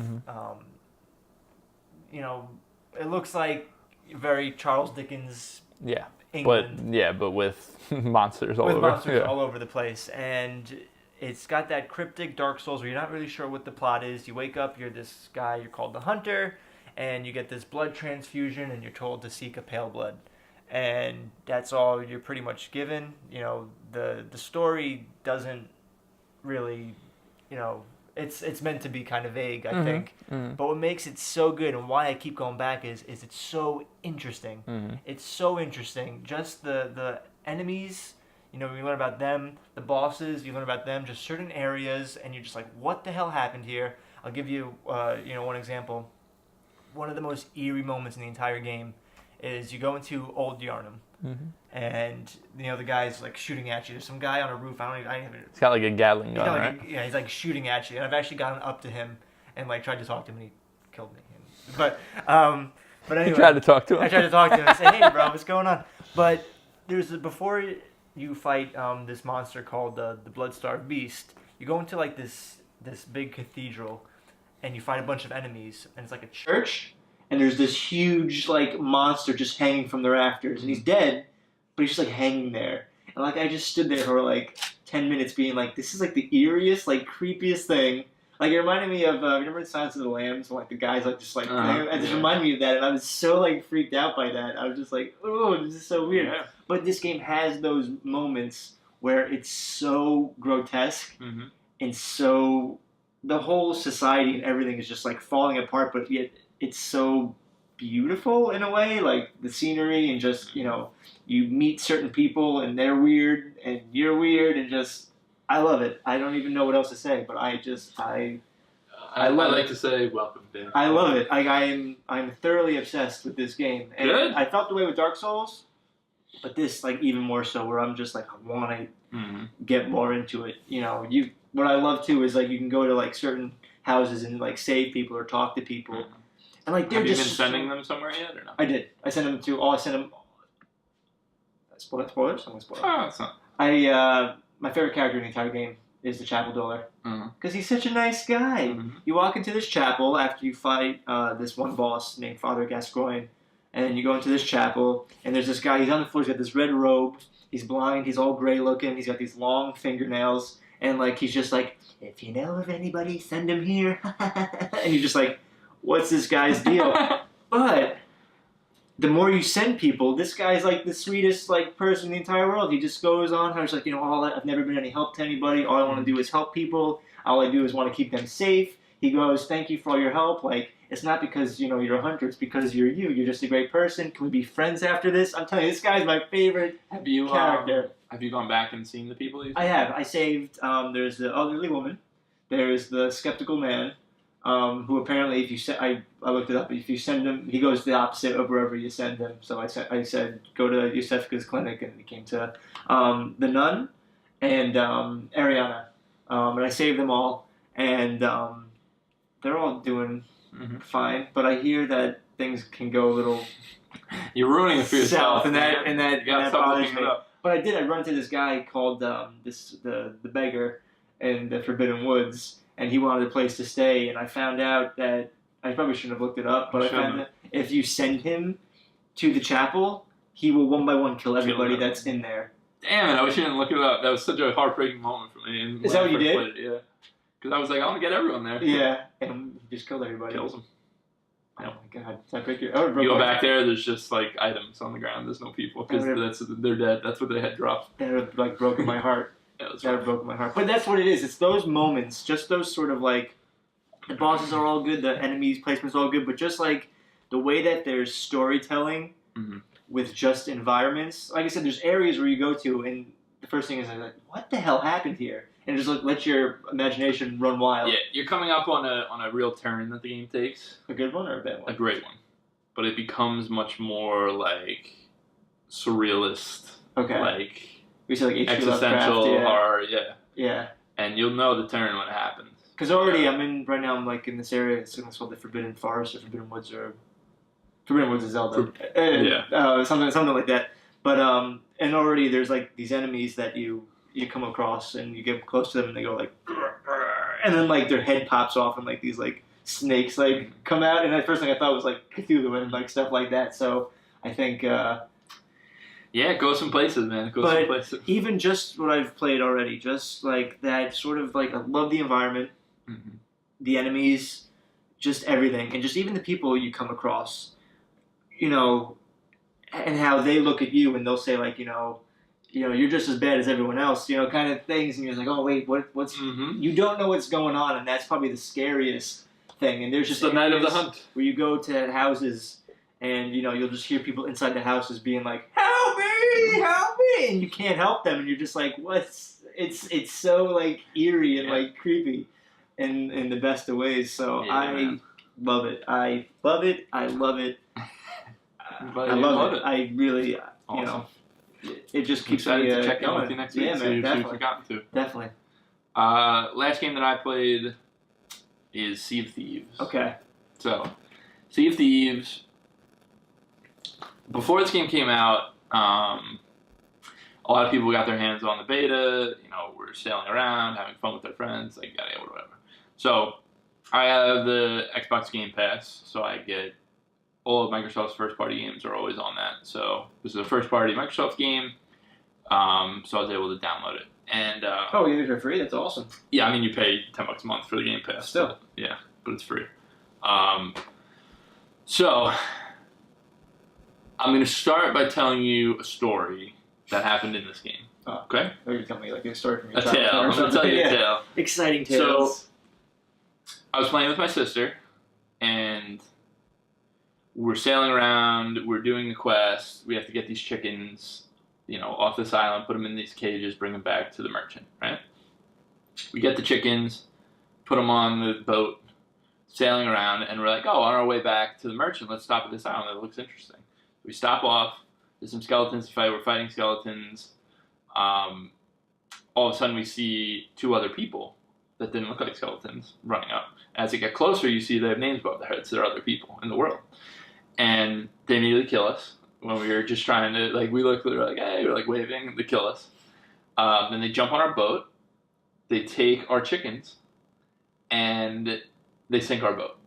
it looks like very Charles Dickens. Yeah. England. But with monsters all over. With monsters all over the place. And it's got that cryptic Dark Souls where you're not really sure what the plot is. You wake up, you're this guy, you're called the Hunter, and you get this blood transfusion, and you're told to seek a pale blood. And that's all you're pretty much given. The story doesn't really, it's meant to be kind of vague, I think. But what makes it so good and why I keep going back is it's so interesting. It's so interesting. Just the enemies, you learn about them. The bosses, you learn about them. Just certain areas, and you're just like, what the hell happened here? I'll give you, one example. One of the most eerie moments in the entire game is you go into Old Yarnum. And the guy's like shooting at you. There's some guy on a roof. I haven't. He's got like a Gatling gun, right? He's like shooting at you. And I've actually gotten up to him and like tried to talk to him, and he killed me. But anyway, you tried to talk to him. I tried to talk to him and say, "Hey, bro, what's going on?" But before you fight this monster called the Blood-Starved Beast, you go into like this big cathedral, and you fight a bunch of enemies, and it's like a church. And there's this huge, like, monster just hanging from the rafters. And he's dead, but he's just, like, hanging there. And, like, I just stood there for, like, 10 minutes being like, this is, like, the eeriest, like, creepiest thing. Like, it reminded me of, remember Silence of the Lambs? When, like, the guys, like, just, like, it just reminded me of that. And I was so, like, freaked out by that. I was just like, oh, this is so weird. Yeah. But this game has those moments where it's so grotesque. And so the whole society and everything is just, like, falling apart, but yet it's so beautiful in a way, like the scenery and just, you meet certain people and they're weird and you're weird and just, I love it. I don't even know what else to say, but I like to say welcome, Dan. I love it. I'm thoroughly obsessed with this game. And Good. I felt the way with Dark Souls, but this, like, even more so, where I'm just like, I want to get more into it. What I love too is, like, you can go to, like, certain houses and, like, save people or talk to people. And, like, have you been sending them somewhere yet, or no? I did. I sent them to. I sent them. Spoilers. I'm gonna spoil. Oh, it's not. My favorite character in the entire game is the chapel dweller, because he's such a nice guy. You walk into this chapel after you fight this one boss named Father Gascoigne, and you go into this chapel, and there's this guy, he's on the floor, he's got this red robe, he's blind, he's all gray looking, he's got these long fingernails, and like he's just like, if you know of anybody, send him here. And you're just like, what's this guy's deal? But the more you send people, this guy's like the sweetest like person in the entire world. He just goes on, he's like, I've never been any help to anybody, all I want to do is help people, all I do is want to keep them safe. He goes, thank you for all your help, like, it's not because, you're a hunter, it's because you're just a great person. Can we be friends after this? I'm telling you, this guy's my favorite character. Have you gone back and seen the people I have. I saved, there's the elderly woman, there's the skeptical man, who apparently, if you I looked it up, if you send him, he goes the opposite of wherever you send him. So I said, go to Yusefka's clinic, and he came to the nun and Ariana. And I saved them all, and they're all doing fine, but I hear that things can go a little. You're ruining it for yourself, and that bothers me. But I run into this guy called the beggar in the Forbidden Woods, and he wanted a place to stay, and I found out that I probably shouldn't have looked it up, but I found that if you send him to the chapel, he will one by one kill everybody that's in there. Damn it! I wish you didn't look it up. That was such a heartbreaking moment for me. Is that what you did? Yeah. Because I was like, I want to get everyone there. Yeah, and he just killed everybody. Kills them. Oh my god! You go back there, there's just like items on the ground. There's no people because they're dead. That's what they had dropped. That would have like broken my heart. That would have broken my heart. But that's what it is. It's those moments, just those sort of like, the bosses are all good, the enemies placement is all good, but just like the way that there's storytelling with just environments. Like I said, there's areas where you go to, and the first thing is like, what the hell happened here? And just like, let your imagination run wild. Yeah, you're coming up on a real turn that the game takes. A good one or a bad one? A great one. But it becomes much more like surrealist. Okay. Like we said like existential horror, Yeah. And you'll know the turn when it happens. Because already right now I'm like in this area, it's called the Forbidden Forest or Forbidden Woods or Forbidden Woods is Zelda. Something like that. But and already there's like these enemies that you come across and you get close to them and they go like, and then like their head pops off and like these like snakes like come out, and the first thing I thought was like Cthulhu and like stuff like that. So I think go some places, man. Go some places. Even just what I've played already, just like that sort of like, I love the environment, the enemies, just everything, and just even the people you come across, and how they look at you and they'll say like, you're just as bad as everyone else, kind of things, and you're like, oh wait, what's you don't know what's going on, and that's probably the scariest thing. And there's just the night of the hunt where you go to houses and you'll just hear people inside the houses being like, help me, and you can't help them, and you're just like, it's so like eerie and like creepy in the best of ways. So I love it. I love it. I love it. I really, awesome. It just keeps me to check in with you next week. Yeah, man, see what you've gotten to. Definitely. Last game that I played is Sea of Thieves. Okay. So, Sea of Thieves. Before this game came out, a lot of people got their hands on the beta. We're sailing around, having fun with their friends, like whatever. So, I have the Xbox Game Pass, so I get all of Microsoft's first-party games are always on that. So this is a first-party Microsoft game, so I was able to download it. And you get it for free? That's awesome. Yeah, I mean, you pay $10 a month for the Game Pass. Still. But it's free. So I'm going to start by telling you a story that happened in this game. Oh, okay? Or you're telling me like a story from your A tale. I'm going to tell you a tale. Exciting tales. So I was playing with my sister, and we're sailing around, we're doing the quest, we have to get these chickens, off this island, put them in these cages, bring them back to the merchant, right? We get the chickens, put them on the boat, sailing around, and we're like, on our way back to the merchant, let's stop at this island, that looks interesting. We stop off, there's some skeletons to fight, we're fighting skeletons, all of a sudden we see two other people that didn't look like skeletons running up. As they get closer, you see they have names above their heads, they're other people in the world. And they immediately kill us when we were just trying to, we were like, hey, we're like waving, and they kill us. Then they jump on our boat, they take our chickens, and they sink our boat.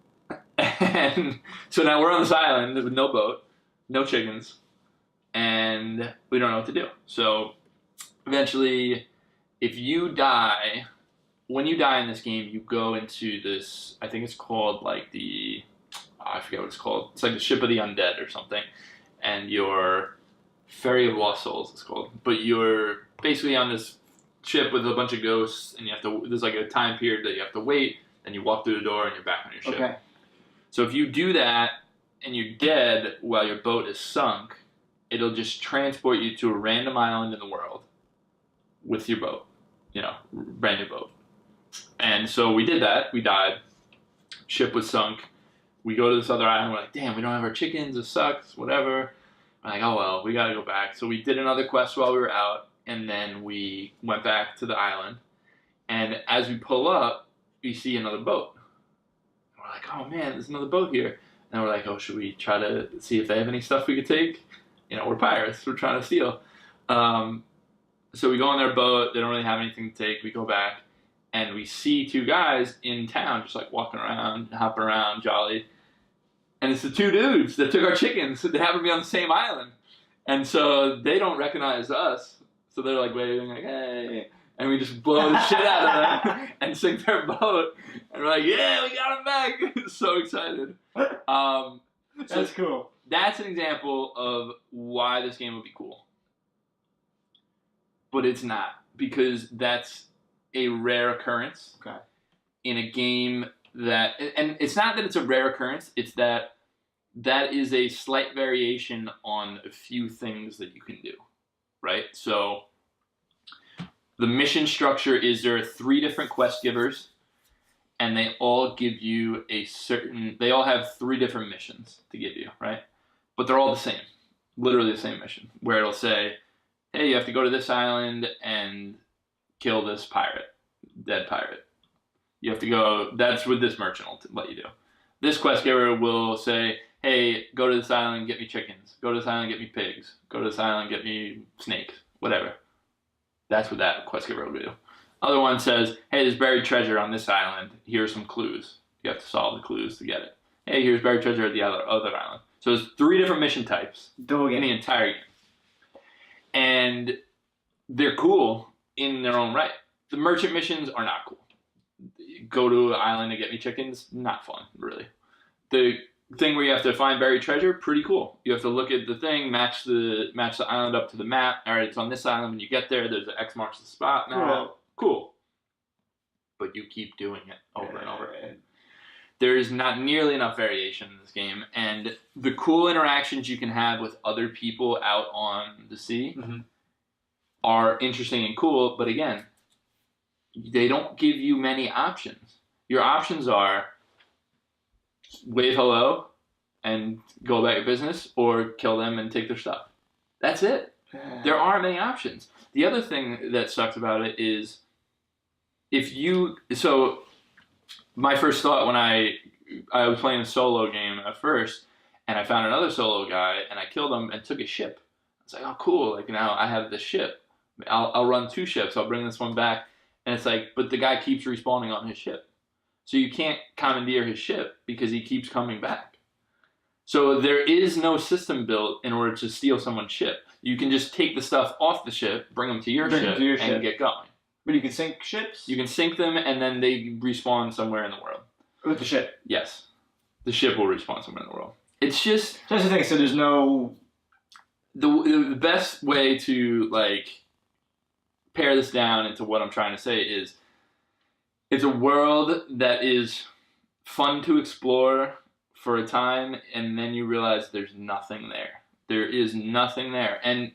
And so now we're on this island with no boat. no chickens, and we don't know what to do. So eventually, if you die, when you die in this game, you go into this, I think it's called like I forget what it's called. It's like the Ship of the Undead or something. And your Ferry of Lost Souls, it's called. But you're basically on this ship with a bunch of ghosts, and there's like a time period that you have to wait, and you walk through the door and you're back on your ship. Okay. So if you do that and you're dead while your boat is sunk, it'll just transport you to a random island in the world with your boat. Brand new boat. And so we did that. We died. Ship was sunk. We go to this other island. We're like, damn, we don't have our chickens. It sucks. Whatever. We're like, oh, well, we got to go back. So we did another quest while we were out. And then we went back to the island. And as we pull up, we see another boat. And we're like, oh, man, there's another boat here. And we're like, oh, should we try to see if they have any stuff we could take? We're pirates. We're trying to steal. So we go on their boat. They don't really have anything to take. We go back. And we see two guys in town just like walking around, hopping around, jolly. And it's the two dudes that took our chickens. They happen to be on the same island. And so they don't recognize us. So they're like waving like, hey. And we just blow the shit out of them and sink their boat. And we're like, yeah, we got them back. So excited. That's cool. That's an example of why this game would be cool. But it's not. Because that's a rare occurrence in a game that, and it's not that it's a rare occurrence, it's that is a slight variation on a few things that you can do, right? So the mission structure is there are 3 different quest givers, and they all give you they all have 3 different missions to give you, right? But they're all the same, literally the same mission, where it'll say, hey, you have to go to this island and kill this dead pirate. You have to go, that's what this merchant will let you do. This quest giver will say, hey, go to this island, get me chickens. Go to this island, get me pigs. Go to this island, get me snakes. Whatever. That's what that quest giver will do. Other one says, hey, there's buried treasure on this island. Here are some clues. You have to solve the clues to get it. Hey, here's buried treasure at the other island. So there's 3 different mission types in the entire game. And they're cool in their own right. The merchant missions are not cool. Go to an island to get me chickens, not fun, really. The thing where you have to find buried treasure, pretty cool. You have to look at the thing, match the island up to the map. All right, it's on this island. When you get there, there's an X marks the spot. Now, cool. But you keep doing it over and over again. There's not nearly enough variation in this game, and the cool interactions you can have with other people out on the sea are interesting and cool, but again, they don't give you many options. Your options are wave hello and go about your business, or kill them and take their stuff. That's it. There aren't many options. The other thing that sucks about it is my first thought when I was playing a solo game at first, and I found another solo guy, and I killed him and took his ship. I was like, oh, cool. Like, now I have this ship. I'll run 2 ships. I'll bring this one back. And it's like, but the guy keeps respawning on his ship. So you can't commandeer his ship because he keeps coming back. So there is no system built in order to steal someone's ship. You can just take the stuff off the ship, bring them to your ship, and get going. But you can sink ships? You can sink them, and then they respawn somewhere in the world. With the ship? Yes. The ship will respawn somewhere in the world. It's just... That's the thing, so there's no... The best way to, like, pare this down into what I'm trying to say is it's a world that is fun to explore for a time, and then you realize there's nothing there. There is nothing there. And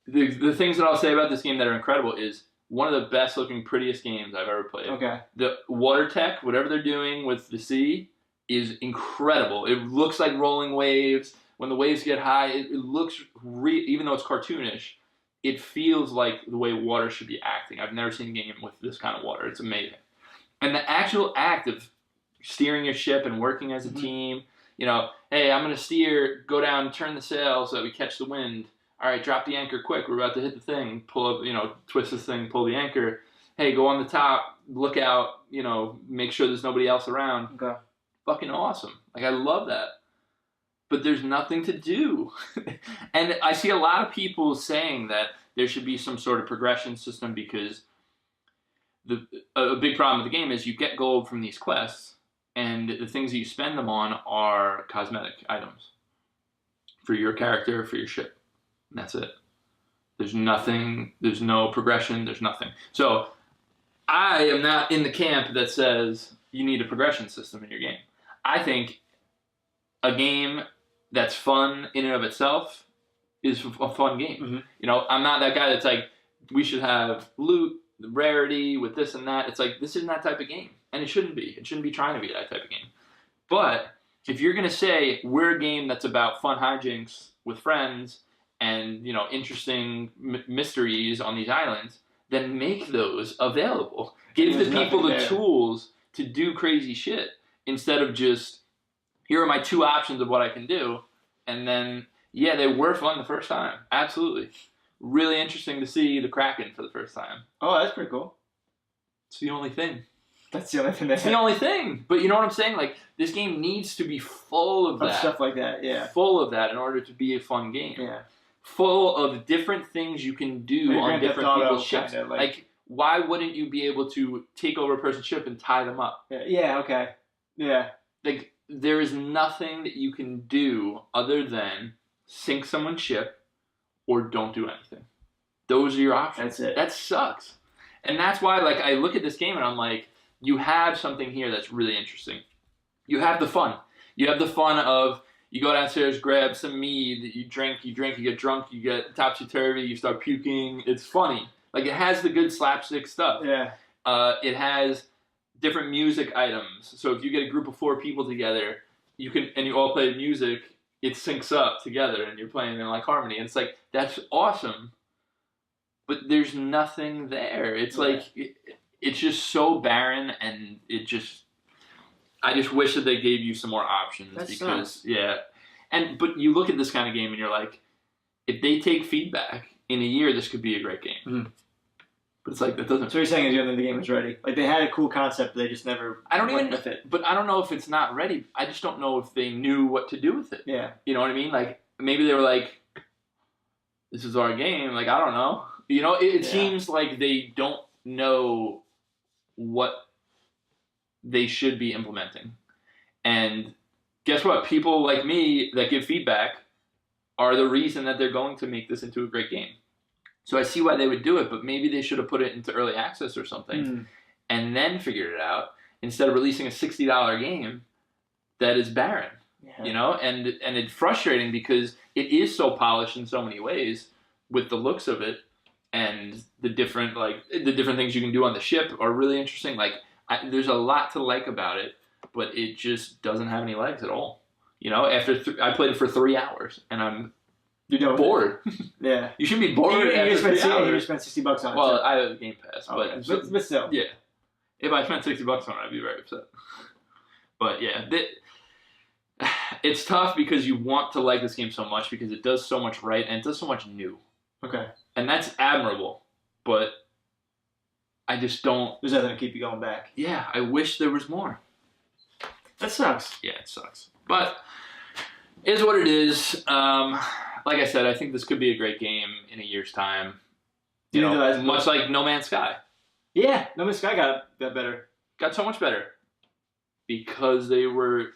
the things that I'll say about this game that are incredible is one of the best looking, prettiest games I've ever played. Okay. The water tech, whatever they're doing with the sea, is incredible. It looks like rolling waves. When the waves get high, it looks, even though it's cartoonish, it feels like the way water should be acting. I've never seen a game with this kind of water. It's amazing. And the actual act of steering your ship and working as a team, you know, hey, I'm going to steer, go down, turn the sail so that we catch the wind. All right, drop the anchor quick. We're about to hit the thing. Pull up, you know, twist this thing, pull the anchor. Hey, go on the top, look out, you know, make sure there's nobody else around. Okay. Fucking awesome. Like, I love that. but there's nothing to do. And I see a lot of people saying that there should be some sort of progression system because a big problem with the game is you get gold from these quests, and the things that you spend them on are cosmetic items for your character, for your ship. And that's it. There's nothing, there's no progression, there's nothing. So I am not in the camp that says you need a progression system in your game. I think a game that's fun in and of itself is a fun game. Mm-hmm. You know, I'm not that guy that's like, we should have loot, rarity with this and that. It's like, this isn't that type of game. And it shouldn't be. It shouldn't be trying to be that type of game. But if you're going to say we're a game that's about fun hijinks with friends and, you know, interesting mysteries on these islands, then make those available. Give the people the tools to do crazy shit instead of just, here are my 2 options of what I can do. And then, yeah, they were fun the first time. Absolutely. Really interesting to see the Kraken for the first time. Oh, that's pretty cool. It's the only thing. That's the only thing. It's the only thing. But you know what I'm saying? Like, this game needs to be full of that. Stuff like that, yeah. Full of that in order to be a fun game. Yeah. Full of different things you can do on different people's ships. Kinda, like, why wouldn't you be able to take over a person's ship and tie them up? Yeah, okay. Yeah. Like, there is nothing that you can do other than sink someone's ship or don't do anything. Those are your options. That's it. That sucks. And that's why, like, I look at this game and I'm like, you have something here that's really interesting. You have the fun. You have the fun of, you go downstairs, grab some mead, you drink, you get drunk, you get topsy-turvy, you start puking. It's funny. Like, it has the good slapstick stuff. Yeah. It has different music items. So if you get a group of 4 people together, you can, and you all play music, it syncs up together and you're playing in like harmony. And it's like, that's awesome. But there's nothing there. It's like, it's just so barren, and it just, I just wish that they gave you some more options. That because, sucks. yeah. But you look at this kind of game and you're like, if they take feedback in a year, this could be a great game. Mm-hmm. But it's like, that doesn't. So you're saying is you don't think the game is ready? Like, they had a cool concept, but they just never went with it. But I don't know if it's not ready. I just don't know if they knew what to do with it. Yeah. You know what I mean? Like, maybe they were like, this is our game. Like, I don't know. You know, it seems like they don't know what they should be implementing. And guess what? People like me that give feedback are the reason that they're going to make this into a great game. So I see why they would do it, but maybe they should have put it into early access or something and then figured it out instead of releasing a $60 game that is barren. Yeah. You know, and it's frustrating because it is so polished in so many ways with the looks of it, and the different things you can do on the ship are really interesting. Like, there's a lot to like about it, but it just doesn't have any legs at all. You know, after I played it for 3 hours, and I'm bored. Yeah, you should be bored. You spent $60 on it. Well, I have a Game Pass, but still, yeah. If I spent $60 on it, I'd be very upset. But yeah, it's tough because you want to like this game so much because it does so much right and it does so much new. Okay. And that's admirable, but I just don't. There's nothing to keep you going back. Yeah, I wish there was more. That sucks. Yeah, it sucks. But it is what it is. Like I said, I think this could be a great game in a year's time. You know, much like No Man's Sky. Yeah, No Man's Sky got better. Got so much better. Because they were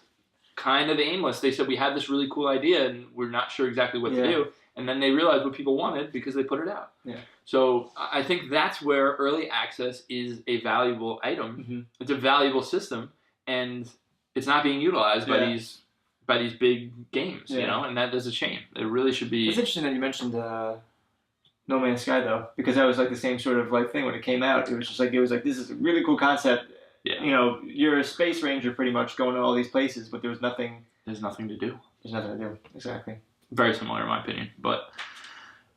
kind of aimless. They said, we had this really cool idea and we're not sure exactly what to do. And then they realized what people wanted because they put it out. Yeah. So I think that's where early access is a valuable item. Mm-hmm. It's a valuable system, and it's not being utilized by these big games, you know, and that is a shame. It really should be. It's interesting that you mentioned No Man's Sky, though, because that was like the same sort of like thing when it came out. It was like this is a really cool concept. Yeah. You know, you're a space ranger pretty much going to all these places, but there was nothing. There's nothing to do. There's nothing to do. Exactly. Very similar in my opinion, but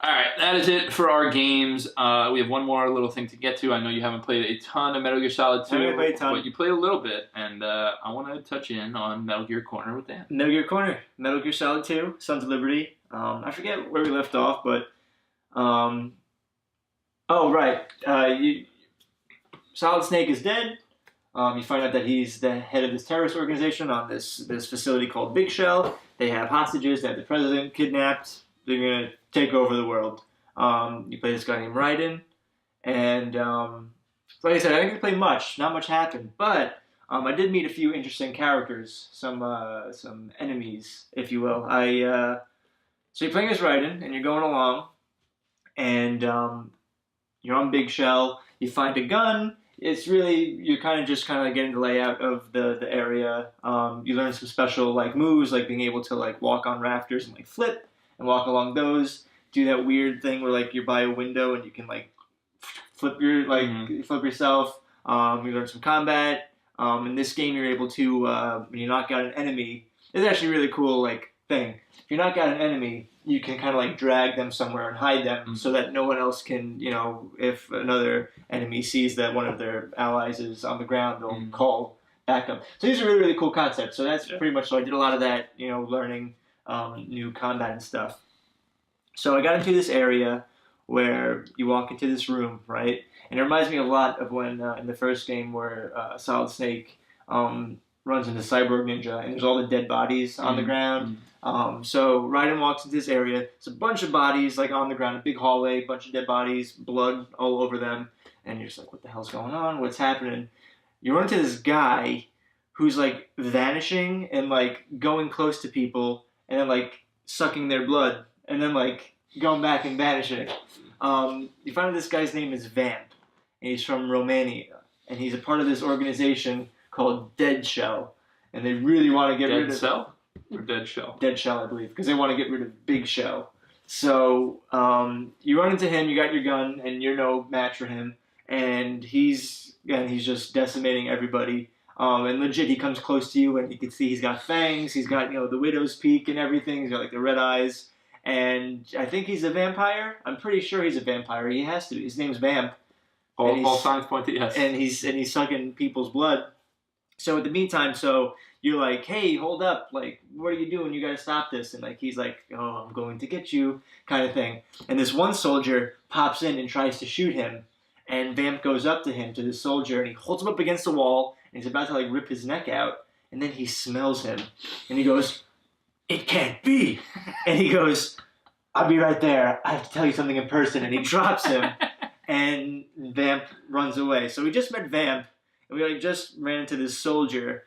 all right, that is it for our games. We have one more little thing to get to. I know you haven't played a ton of Metal Gear Solid 2, but you played a little bit, and I want to touch in on Metal Gear Corner with Dan. Metal Gear Corner, Metal Gear Solid 2, Sons of Liberty. I forget where we left off, but Solid Snake is dead. You find out that he's the head of this terrorist organization on this facility called Big Shell. they have hostages. They have the president kidnapped. They're gonna take over the world. You play this guy named Raiden, and like I said, I didn't play much. Not much happened, but I did meet a few interesting characters, some enemies, if you will. So you're playing as Raiden, and you're going along, and you're on Big Shell. You find a gun. It's really, you're kind of getting the layout of the area. You learn some special like moves, like being able to like walk on rafters and like flip and walk along those. Do that weird thing where like you're by a window and you can like flip yourself. You learn some combat. In this game, you're able to when you knock out an enemy. It's actually a really cool like thing. If you knock out an enemy, you can kind of like drag them somewhere and hide them so that no one else can, if another enemy sees that one of their allies is on the ground, they'll call backup. So these are really, really cool concepts. So that's pretty much, so I did a lot of that, learning new combat and stuff. So I got into this area where you walk into this room, right? And it reminds me a lot of when in the first game where Solid Snake runs into Cyborg Ninja and there's all the dead bodies on the ground. So Raiden walks into this area. It's a bunch of bodies like on the ground, a big hallway, a bunch of dead bodies, blood all over them. And you're just like, what the hell's going on? What's happening? You run into this guy who's like vanishing and like going close to people and then like sucking their blood and then like going back and vanishing. You find out this guy's name is Vamp, and he's from Romania, and he's a part of this organization called Dead Shell, and they really want to get rid of... Dead Cell? Or Dead Shell? Dead Shell, I believe, because they want to get rid of Big Shell. So you run into him, you got your gun, and you're no match for him, and he's just decimating everybody. And legit, he comes close to you, and you can see he's got fangs, he's got, the widow's peak and everything, he's got, like, the red eyes, and I think he's a vampire. I'm pretty sure he's a vampire. He has to be. His name's Vamp. All signs point to yes. And he's sucking people's blood. So in the meantime, you're like, hey, hold up, like, what are you doing? You gotta stop this. And like he's like, oh, I'm going to get you, kind of thing. And this one soldier pops in and tries to shoot him. And Vamp goes up to him, to this soldier, and he holds him up against the wall, and he's about to like rip his neck out. And then he smells him. And he goes, it can't be. And he goes, I'll be right there. I have to tell you something in person. And he drops him. And Vamp runs away. So we just met Vamp. And we just ran into this soldier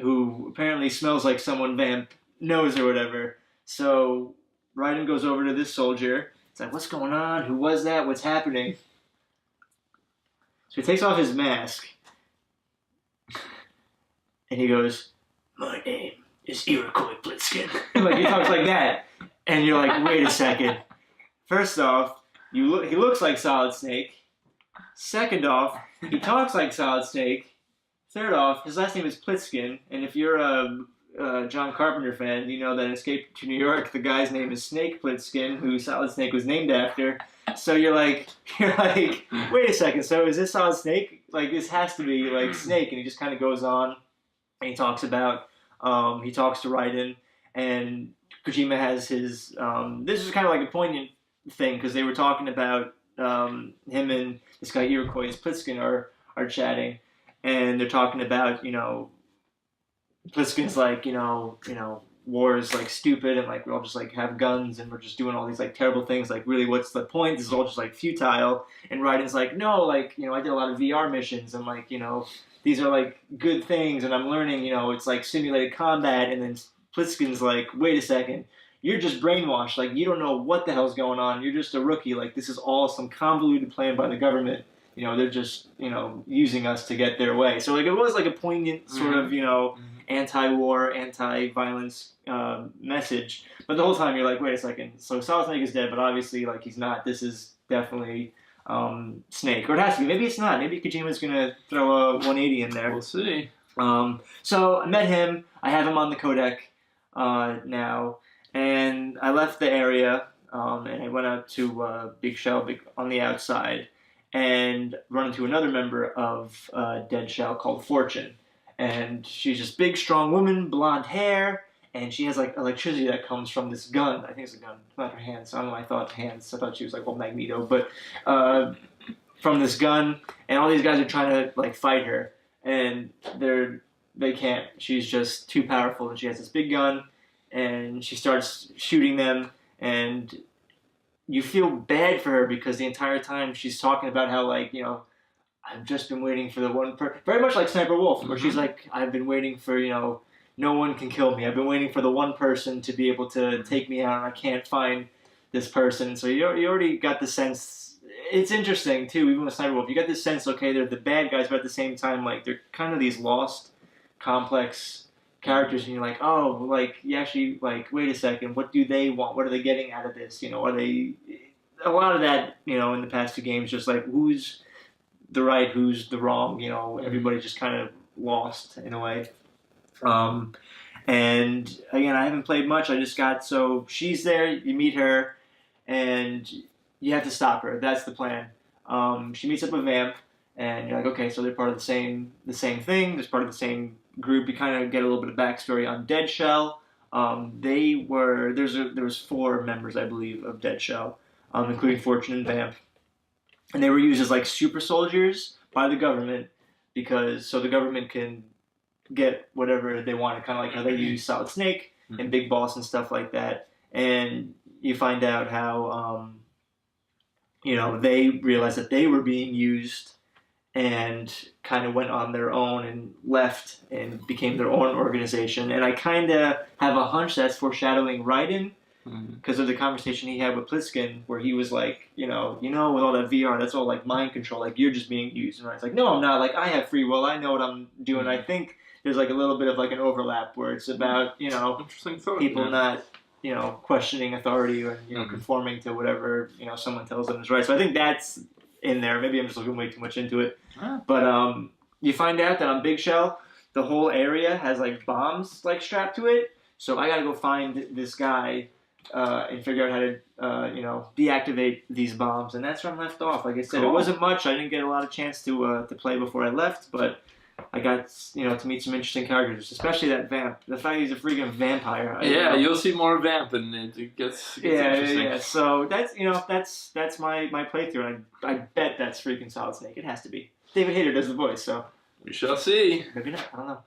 who apparently smells like someone Vamp knows or whatever. So Raiden goes over to this soldier. It's like, what's going on? Who was that? What's happening? So he takes off his mask. And he goes, my name is Iroquois Blitzkin. Like, he talks like that. And you're like, wait a second. First off, he looks like Solid Snake. Second off, he talks like Solid Snake. Third off, his last name is Plitskin, and if you're a John Carpenter fan, you know that in Escape to New York, the guy's name is Snake Plissken, who Solid Snake was named after. So you're like, wait a second. So is this Solid Snake? Like, this has to be like Snake, and he just kind of goes on, and he talks to Raiden, and Kojima has his. This is kind of like a poignant thing because they were talking about him and this guy Iroquois Plitskin are chatting, and they're talking about Plissken's like war is like stupid and like we all just like have guns and we're just doing all these like terrible things, like really what's the point? This is all just like futile. And Raiden's like, no, like I did a lot of VR missions and like these are like good things and I'm learning it's like simulated combat. And then Plissken's like, wait a second. You're just brainwashed. Like, you don't know what the hell's going on. You're just a rookie. Like, this is all some convoluted plan by the government. They're just, using us to get their way. So, like, it was like a poignant sort of, anti-war, anti-violence message. But the whole time you're like, wait a second. So Solid Snake is dead, but obviously, like, he's not. This is definitely Snake. Or it has to be. Maybe it's not. Maybe Kojima's going to throw a 180 in there. We'll see. So I met him. I have him on the codec now. And I left the area, and I went out to Big Shell on the outside, and run into another member of Dead Shell called Fortune. And she's this big, strong woman, blonde hair, and she has like electricity that comes from this gun. I think it's a gun, not her hands. I don't know. I thought hands. I thought she was like Magneto, but from this gun, and all these guys are trying to like fight her, and they can't. She's just too powerful, and she has this big gun. and she starts shooting them, and you feel bad for her because the entire time she's talking about how, like, you know, I've just been waiting for the one very much like Sniper Wolf, where she's like, I've been waiting for, you know, no one can kill me. I've been waiting for the one person to be able to take me out, and I can't find this person. So you already got the sense. It's interesting, too, even with Sniper Wolf. You got this sense, okay, they're the bad guys, but at the same time, like, they're kind of these lost, complex characters, and you're like, oh, like, you actually, like, wait a second, what do they want? What are they getting out of this? You know, are they... A lot of that, you know, in the past 2 games, just like, who's the right, who's the wrong, you know, everybody's just kind of lost in a way. And again, I haven't played much. I just got, so she's there, you meet her, and you have to stop her. That's the plan. She meets up with Vamp, and you're like, okay, so they're part of the same thing. They're part of the same group. You kind of get a little bit of backstory on Dead Shell. There was 4 members, I believe, of Dead Shell, including Fortune and Vamp. And they were used as, like, super soldiers by the government, so the government can get whatever they wanted, kind of like how they use Solid Snake and Big Boss and stuff like that. And you find out how, you know, they realized that they were being used and kind of went on their own and left and became their own organization. And I kind of have a hunch that's foreshadowing Raiden, because of the conversation he had with Pliskin, where he was like, you know, with all that VR, that's all like mind control, like you're just being used. And it's like, no, I'm not. Like, I have free will. I know what I'm doing. I think there's like a little bit of like an overlap where it's about, you know, interesting thought, people not, you know, questioning authority or, you know, conforming to whatever, you know, someone tells them is right. So I think that's in there. Maybe I'm just looking way too much into it. But you find out that on Big Shell, the whole area has like bombs like strapped to it. So I got to go find this guy and figure out how to, you know, deactivate these bombs. And that's where I'm left off. Like I said, It wasn't much. I didn't get a lot of chance to play before I left, but I got, you know, to meet some interesting characters, especially that Vamp. The fact he's a freaking vampire. Yeah, you'll see more Vamp, and it gets interesting. Yeah. So that's, you know, that's my playthrough. And I bet that's freaking Solid Snake. It has to be. David Hayter does the voice, so we shall see. Maybe not. I don't know.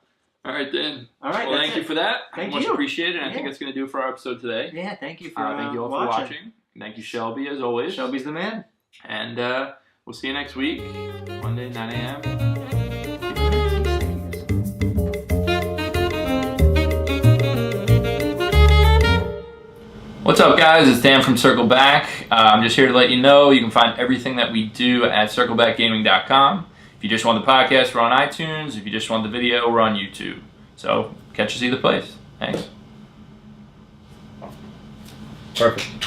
All right, then. All right. Well, thank you for that. Thank you. Much appreciated. And I think that's going to do it for our episode today. Yeah, thank you for thank you all for watching. Thank you, Shelby, as always. Shelby's the man. And we'll see you next week, Monday, 9 a.m. What's up, guys? It's Dan from Circle Back. I'm just here to let you know you can find everything that we do at circlebackgaming.com. If you just want the podcast, we're on iTunes. If you just want the video, we're on YouTube. So catch us either place. Thanks. Perfect.